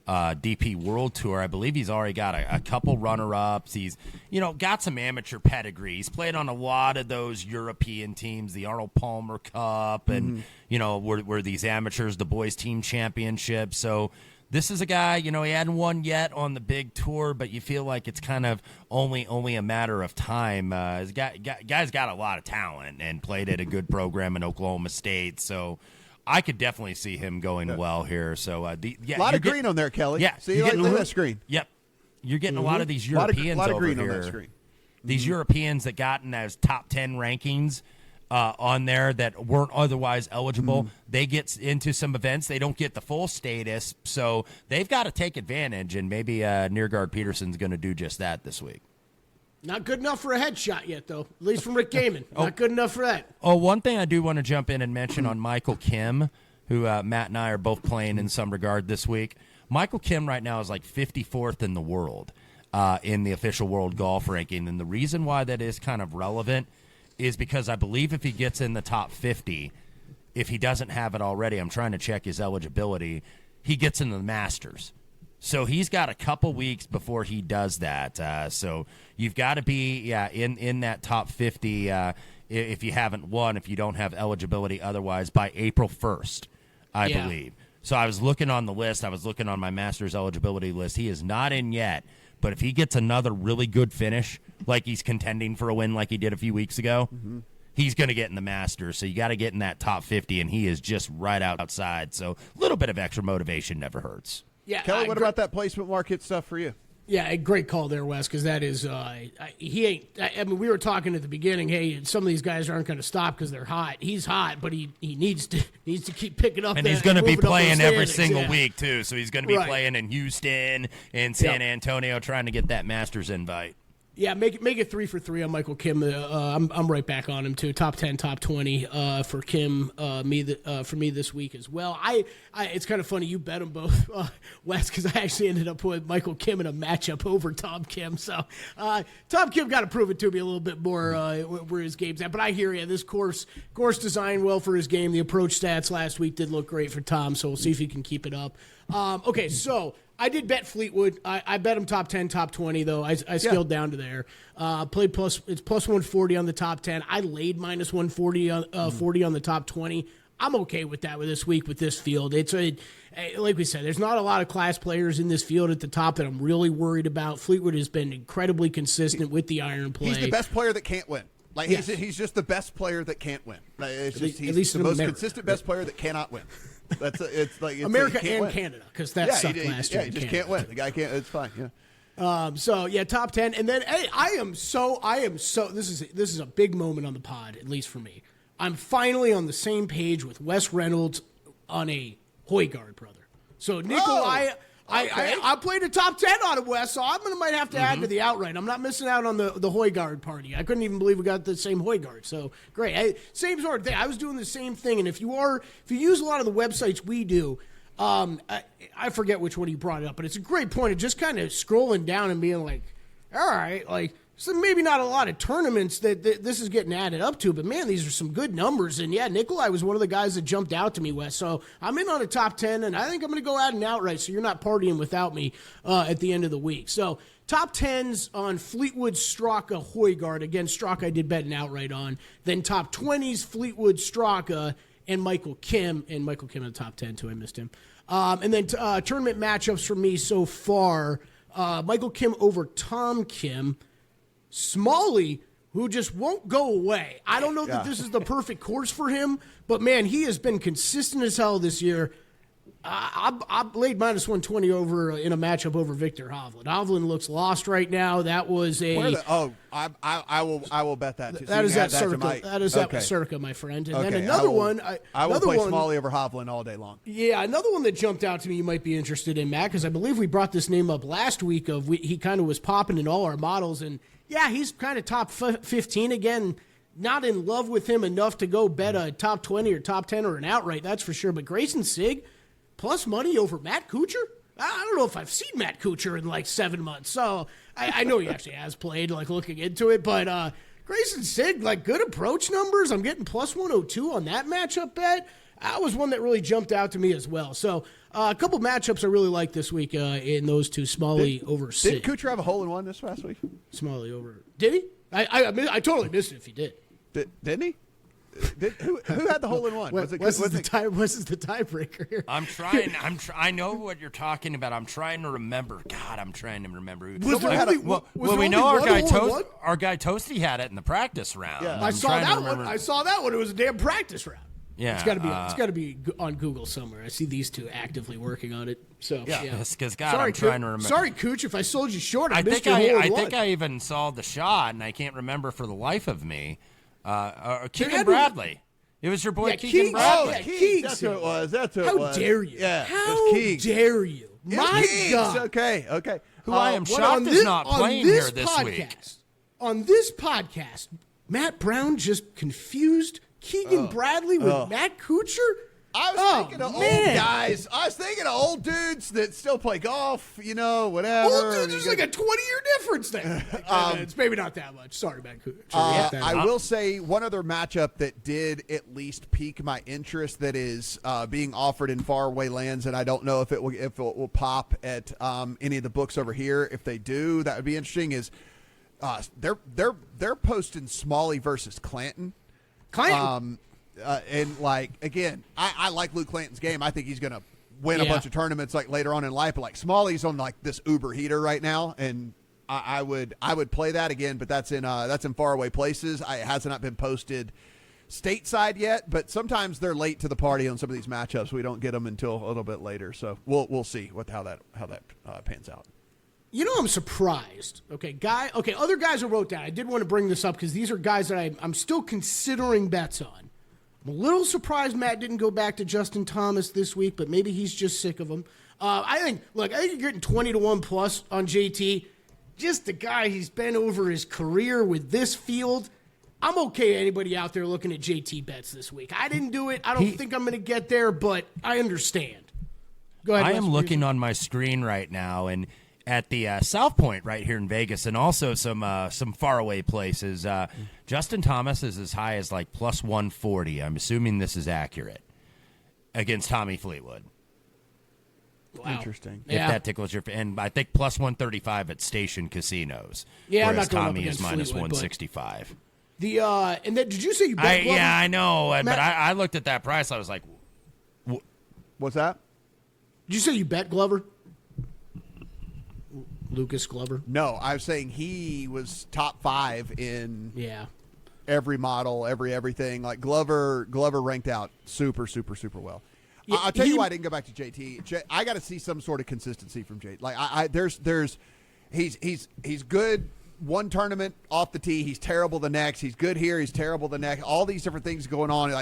DP World Tour. I believe he's already got a couple runner-ups. He's got some amateur pedigree. He's played on a lot of those European teams, the Arnold Palmer Cup, and were these amateurs, the boys team championship. So this is a guy, he hadn't won yet on the big tour, but you feel like it's kind of only a matter of time. Guy's got a lot of talent and played at a good program in Oklahoma State, so I could definitely see him going well here. So a lot of green on there, Kelly. Yeah, see, you like that screen. Yep, you're getting a lot of these Europeans a lot of over green here. On that screen. These Europeans that gotten as top 10 rankings on there that weren't otherwise eligible. They get into some events. They don't get the full status, so they've got to take advantage, and maybe Neergaard Peterson's going to do just that this week. Not good enough for a headshot yet, though. At least from Rick Gaiman. Not good enough for that. Oh, one thing I do want to jump in and mention on Michael Kim, who Matt and I are both playing in some regard this week. Michael Kim right now is like 54th in the world in the official world golf ranking. And the reason why that is kind of relevant is because I believe if he gets in the top 50, if he doesn't have it already, I'm trying to check his eligibility, he gets into the Masters. So he's got a couple weeks before he does that. So you've got to be in that top 50 if you haven't won, if you don't have eligibility otherwise, by April 1st, I believe. So I was looking on the list. I was looking on my Masters eligibility list. He is not in yet. But if he gets another really good finish, like he's contending for a win like he did a few weeks ago, he's going to get in the Masters. So you got to get in that top 50, and he is just right outside. So a little bit of extra motivation never hurts. Yeah, Kelly, what about that placement market stuff for you? Yeah, a great call there, Wes, because that is he ain't. I mean, we were talking at the beginning. Hey, some of these guys aren't going to stop because they're hot. He's hot, but he needs to keep picking up. And he's going to be playing every single week too. So he's going to be playing in Houston and San Antonio, trying to get that Masters invite. Yeah, make it 3 for 3 on Michael Kim. I'm right back on him too. Top 10, top 20 for Kim. For me this week as well. It's kind of funny you bet them both, Wes, because I actually ended up with Michael Kim in a matchup over Tom Kim. So Tom Kim got to prove it to me a little bit more where his game's at. But I hear you. This course designed well for his game. The approach stats last week did look great for Tom. So we'll see if he can keep it up. Okay, so. I did bet Fleetwood. I bet him top 10, top 20, though. I scaled down to there. Played it's plus 140 on the top 10. I laid minus 140 on 40 on the top 20. I'm okay with that with this week with this field. Like we said, there's not a lot of class players in this field at the top that I'm really worried about. Fleetwood has been incredibly consistent with the iron play. He's the best player that can't win. Like he's just the best player that can't win. He's the most consistent best player that cannot win. It's America and Canada, because that sucked last year. Yeah, he just can't win. The guy can't. It's fine. Yeah. Top 10, and then hey, I am so. This is a big moment on the pod, at least for me. I'm finally on the same page with Wes Reynolds on a Højgaard brother. So Nikolai. I played a top 10 on him, Wes, so might have to add to the outright. I'm not missing out on the Højgaard party. I couldn't even believe we got the same Højgaard. So great. Same sort of thing. I was doing the same thing, and if you use a lot of the websites we do, I forget which one you brought up, but it's a great point of just kind of scrolling down and being like, all right, like, so maybe not a lot of tournaments that this is getting added up to, but man, these are some good numbers. And yeah, Nikolai was one of the guys that jumped out to me, Wes. So I'm in on a top 10, and I think I'm going to go out and outright, so you're not partying without me at the end of the week. So top 10s on Fleetwood, Straka, Højgaard. Again, Straka I did bet an outright on. Then top 20s, Fleetwood, Straka, and Michael Kim. And Michael Kim in the top 10, too. I missed him. And then tournament matchups for me so far, Michael Kim over Tom Kim. Smalley, who just won't go away. I don't know that this is the perfect course for him, but, man, he has been consistent as hell this year. I laid minus 120 over in a matchup over Victor Hovland. Hovland looks lost right now. That was a I will bet that too. That is at Circa. That is at Circa, my friend. And then another one. I will play Smalley over Hovland all day long. Yeah, another one that jumped out to me you might be interested in, Matt, because I believe we brought this name up last week. He kind of was popping in all our models, and yeah, he's kind of top 15 again. Not in love with him enough to go bet a top 20 or top 10 or an outright, that's for sure. But Grayson Sigg, plus money over Matt Kuchar? I don't know if I've seen Matt Kuchar in like 7 months. So I know he actually has played, like looking into it. But Grayson Sigg, like good approach numbers. I'm getting plus 102 on that matchup bet. That was one that really jumped out to me as well. So a couple matchups I really like this week in those two. Smalley over Sigg. Did Kuchar have a hole-in-one this past week? Smalley over. Did he? I totally missed it if he did. Didn't he? Who had the hole-in-one? Wes is the tiebreaker here. I know what you're talking about. I'm trying to remember. God, I'm trying to remember. We know our guy Toasty had it in the practice round. Yeah. I saw that one. It was a damn practice round. Yeah, it's got to be on Google somewhere. I see these two actively working on it. So yeah, because I'm trying to remember. Sorry, Cooch, if I sold you short, I think I even saw the shot, and I can't remember for the life of me. Keegan Bradley. It was your boy Keegan Bradley. Keegan. That's who it was. How dare you? Yeah. How dare you? My God. Okay. Who I am shocked is not playing here this week. on this podcast, Matt Brown just confused Keegan Bradley with Matt Kuchar? I was thinking of old guys. I was thinking of old dudes that still play golf, whatever. Old dudes, there's like a 20-year difference there. It's maybe not that much. Sorry, Matt Kuchar. I will say one other matchup that did at least pique my interest that is being offered in faraway lands, and I don't know if it will pop at any of the books over here. If they do, that would be interesting. Is they're posting Smalley versus Clanton. And again, I like Luke Clanton's game. I think he's going to win a bunch of tournaments later on in life. But Smalley's on this uber heater right now, and I would play that again. But that's in faraway places. It has not been posted stateside yet. But sometimes they're late to the party on some of these matchups. We don't get them until a little bit later. So we'll see how that pans out. I'm surprised. Other guys who wrote down. I did want to bring this up because these are guys that I'm still considering bets on. I'm a little surprised Matt didn't go back to Justin Thomas this week, but maybe he's just sick of him. I think you're getting 20-1 plus on JT. Just the guy he's been over his career with this field. I'm okay anybody out there looking at JT bets this week. I didn't do it. I don't think I'm going to get there, but I understand. Go ahead. I am looking on my screen right now, and at the South Point right here in Vegas, and also some faraway places. Justin Thomas is as high as plus 140. I'm assuming this is accurate against Tommy Fleetwood. Wow. Interesting. If that tickles your, and I think plus 135 at station casinos. Yeah, whereas I'm not going Tommy up is against minus Fleetwood, 165. And then did you say you bet Glover? Yeah, I know, but I looked at that price. I was like, what's that? Did you say you bet Glover? Lucas Glover? No, I was saying he was top 5 in every model, everything. Glover ranked out super, super, super well. Yeah, I'll tell you why I didn't go back to JT. I got to see some sort of consistency from JT. He's good one tournament off the tee. He's terrible the next. He's good here. He's terrible the next. All these different things going on.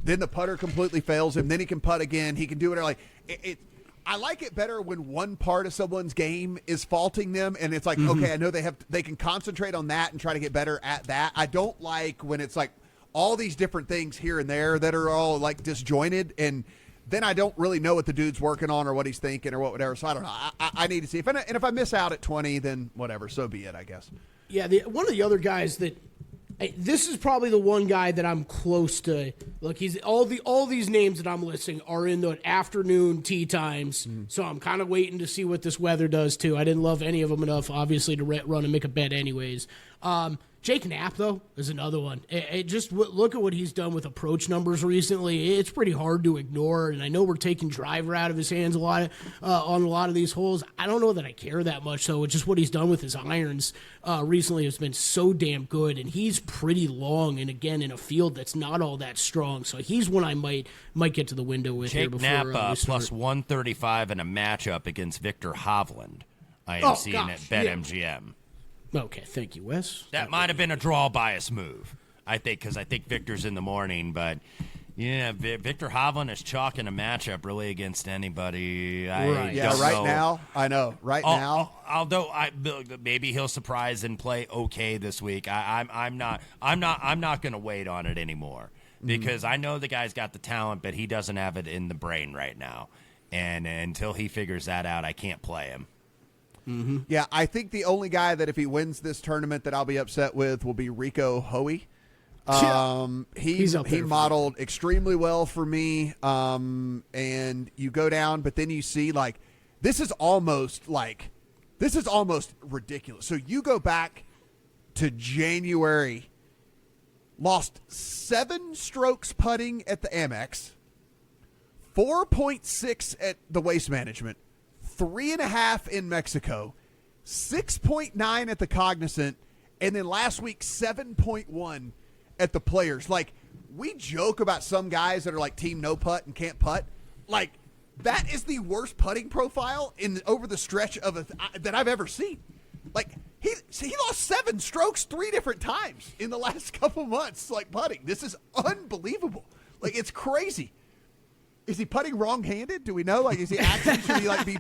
Then the putter completely fails him. Then he can putt again. He can do whatever. I like it better when one part of someone's game is faulting them, and it's okay, I know they can concentrate on that and try to get better at that. I don't like when it's all these different things here and there that are all disjointed, and then I don't really know what the dude's working on or what he's thinking or whatever. So I don't know. I need to see. If I miss out at 20, then whatever. So be it, I guess. Yeah, one of the other guys that this is probably the one guy that I'm close to. Look, he's all these names that I'm listing are in the afternoon tee times, so I'm kind of waiting to see what this weather does too. I didn't love any of them enough, obviously, to run and make a bet anyways. Jake Knapp, though, is another one. Just look at what he's done with approach numbers recently. It's pretty hard to ignore, and I know we're taking driver out of his hands a lot on a lot of these holes. I don't know that I care that much, though. It's just what he's done with his irons recently has been so damn good, and he's pretty long, and again, in a field that's not all that strong. So he's one I might get to the window with Jake here before Knapp plus 135 in a matchup against Victor Hovland. I am seeing at BetMGM. Okay, thank you, Wes. That might have been a draw bias move, I think, because I think Victor's in the morning. But, Victor Hovland is chalking a matchup really against anybody. Right. Now. I know. Now. Although maybe he'll surprise and play okay this week. I'm not going to wait on it anymore because I know the guy's got the talent, but he doesn't have it in the brain right now. And until he figures that out, I can't play him. Mm-hmm. Yeah, I think the only guy that if he wins this tournament that I'll be upset with will be Rico Hoey. He modeled extremely well for me. And you go down, but then you see this is almost ridiculous. So you go back to January, lost 7 strokes putting at the Amex, 4.6 at the Waste Management, 3.5 in Mexico, 6.9 at the Cognizant, and then last week 7.1 at the Players. We joke about some guys that are team no putt and can't putt. That is the worst putting profile over the stretch of that I've ever seen. He lost 7 strokes 3 different times in the last couple months putting. This is unbelievable. It's crazy. Is he putting wrong-handed? Do we know? Like, is he actually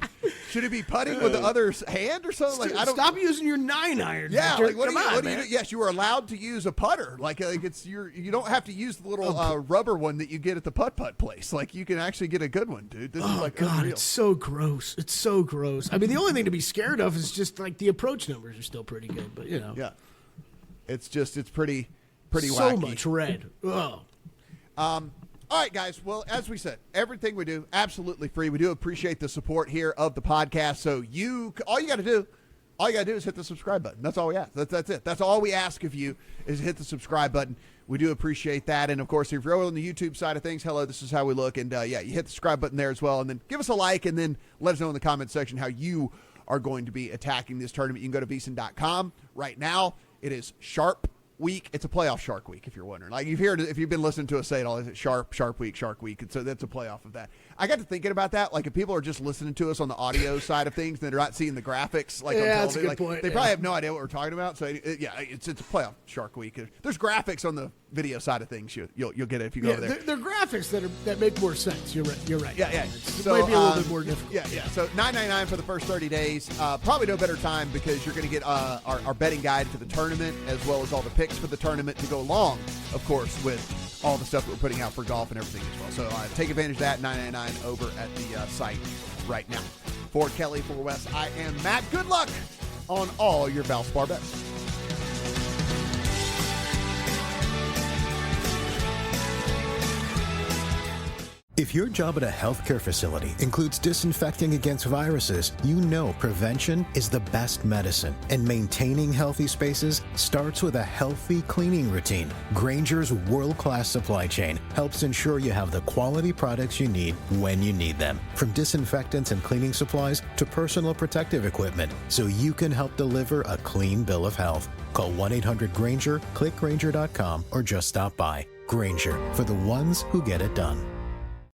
should he be putting with the other hand or something? Like, I don't stop using your 9-iron. Yeah, Victor. like what Come do you on, do? Yes, you are allowed to use a putter. Like it's you don't have to use the little rubber one that you get at the putt-putt place. Like you can actually get a good one, dude. This is like God, unreal. it's so gross. It's so gross. I mean, the only thing to be scared of is just like the approach numbers are still pretty good, but Yeah. It's pretty so wacky. much red. Oh. All right, guys. Well, as we said, everything we do absolutely free. We do appreciate the support here of the podcast. So all you got to do is hit the subscribe button. That's all we ask. That's it. That's all we ask of you is hit the subscribe button. We do appreciate that. And of course, if you're on the YouTube side of things, hello, this is how we look. And you hit the subscribe button there as well. And then give us a like, and then let us know in the comment section how you are going to be attacking this tournament. You can go to VSiN.com right now. It is Sharp Week. It's a playoff Shark Week, if you're wondering. Like if you've been listening to us say it all, is it Sharp Week, Shark Week? And so that's a playoff of that. I got to thinking about that. Like if people are just listening to us on the audio side of things, and they're not seeing the graphics, like on that's television, a good like, point. they probably have no idea what we're talking about. So it's a playoff Shark Week. There's graphics on the video side of things. You'll get it if you go over there. They're graphics that make more sense. You're right. Yeah. It might be a little bit more difficult. Yeah. So $9.99 for the first 30 days. Probably no better time because you're going to get our betting guide for the tournament as well as all the picks for the tournament to go along, of course, with all the stuff that we're putting out for golf and everything as well. So take advantage of that. $9.99 over at the site right now. For Kelley, for Wes, I am Matt. Good luck on all your Valspar bets. If your job at a healthcare facility includes disinfecting against viruses, you know prevention is the best medicine. And maintaining healthy spaces starts with a healthy cleaning routine. Grainger's world-class supply chain helps ensure you have the quality products you need when you need them. From disinfectants and cleaning supplies to personal protective equipment, so you can help deliver a clean bill of health. Call 1-800-GRAINGER, click Grainger.com, or just stop by. Grainger, for the ones who get it done.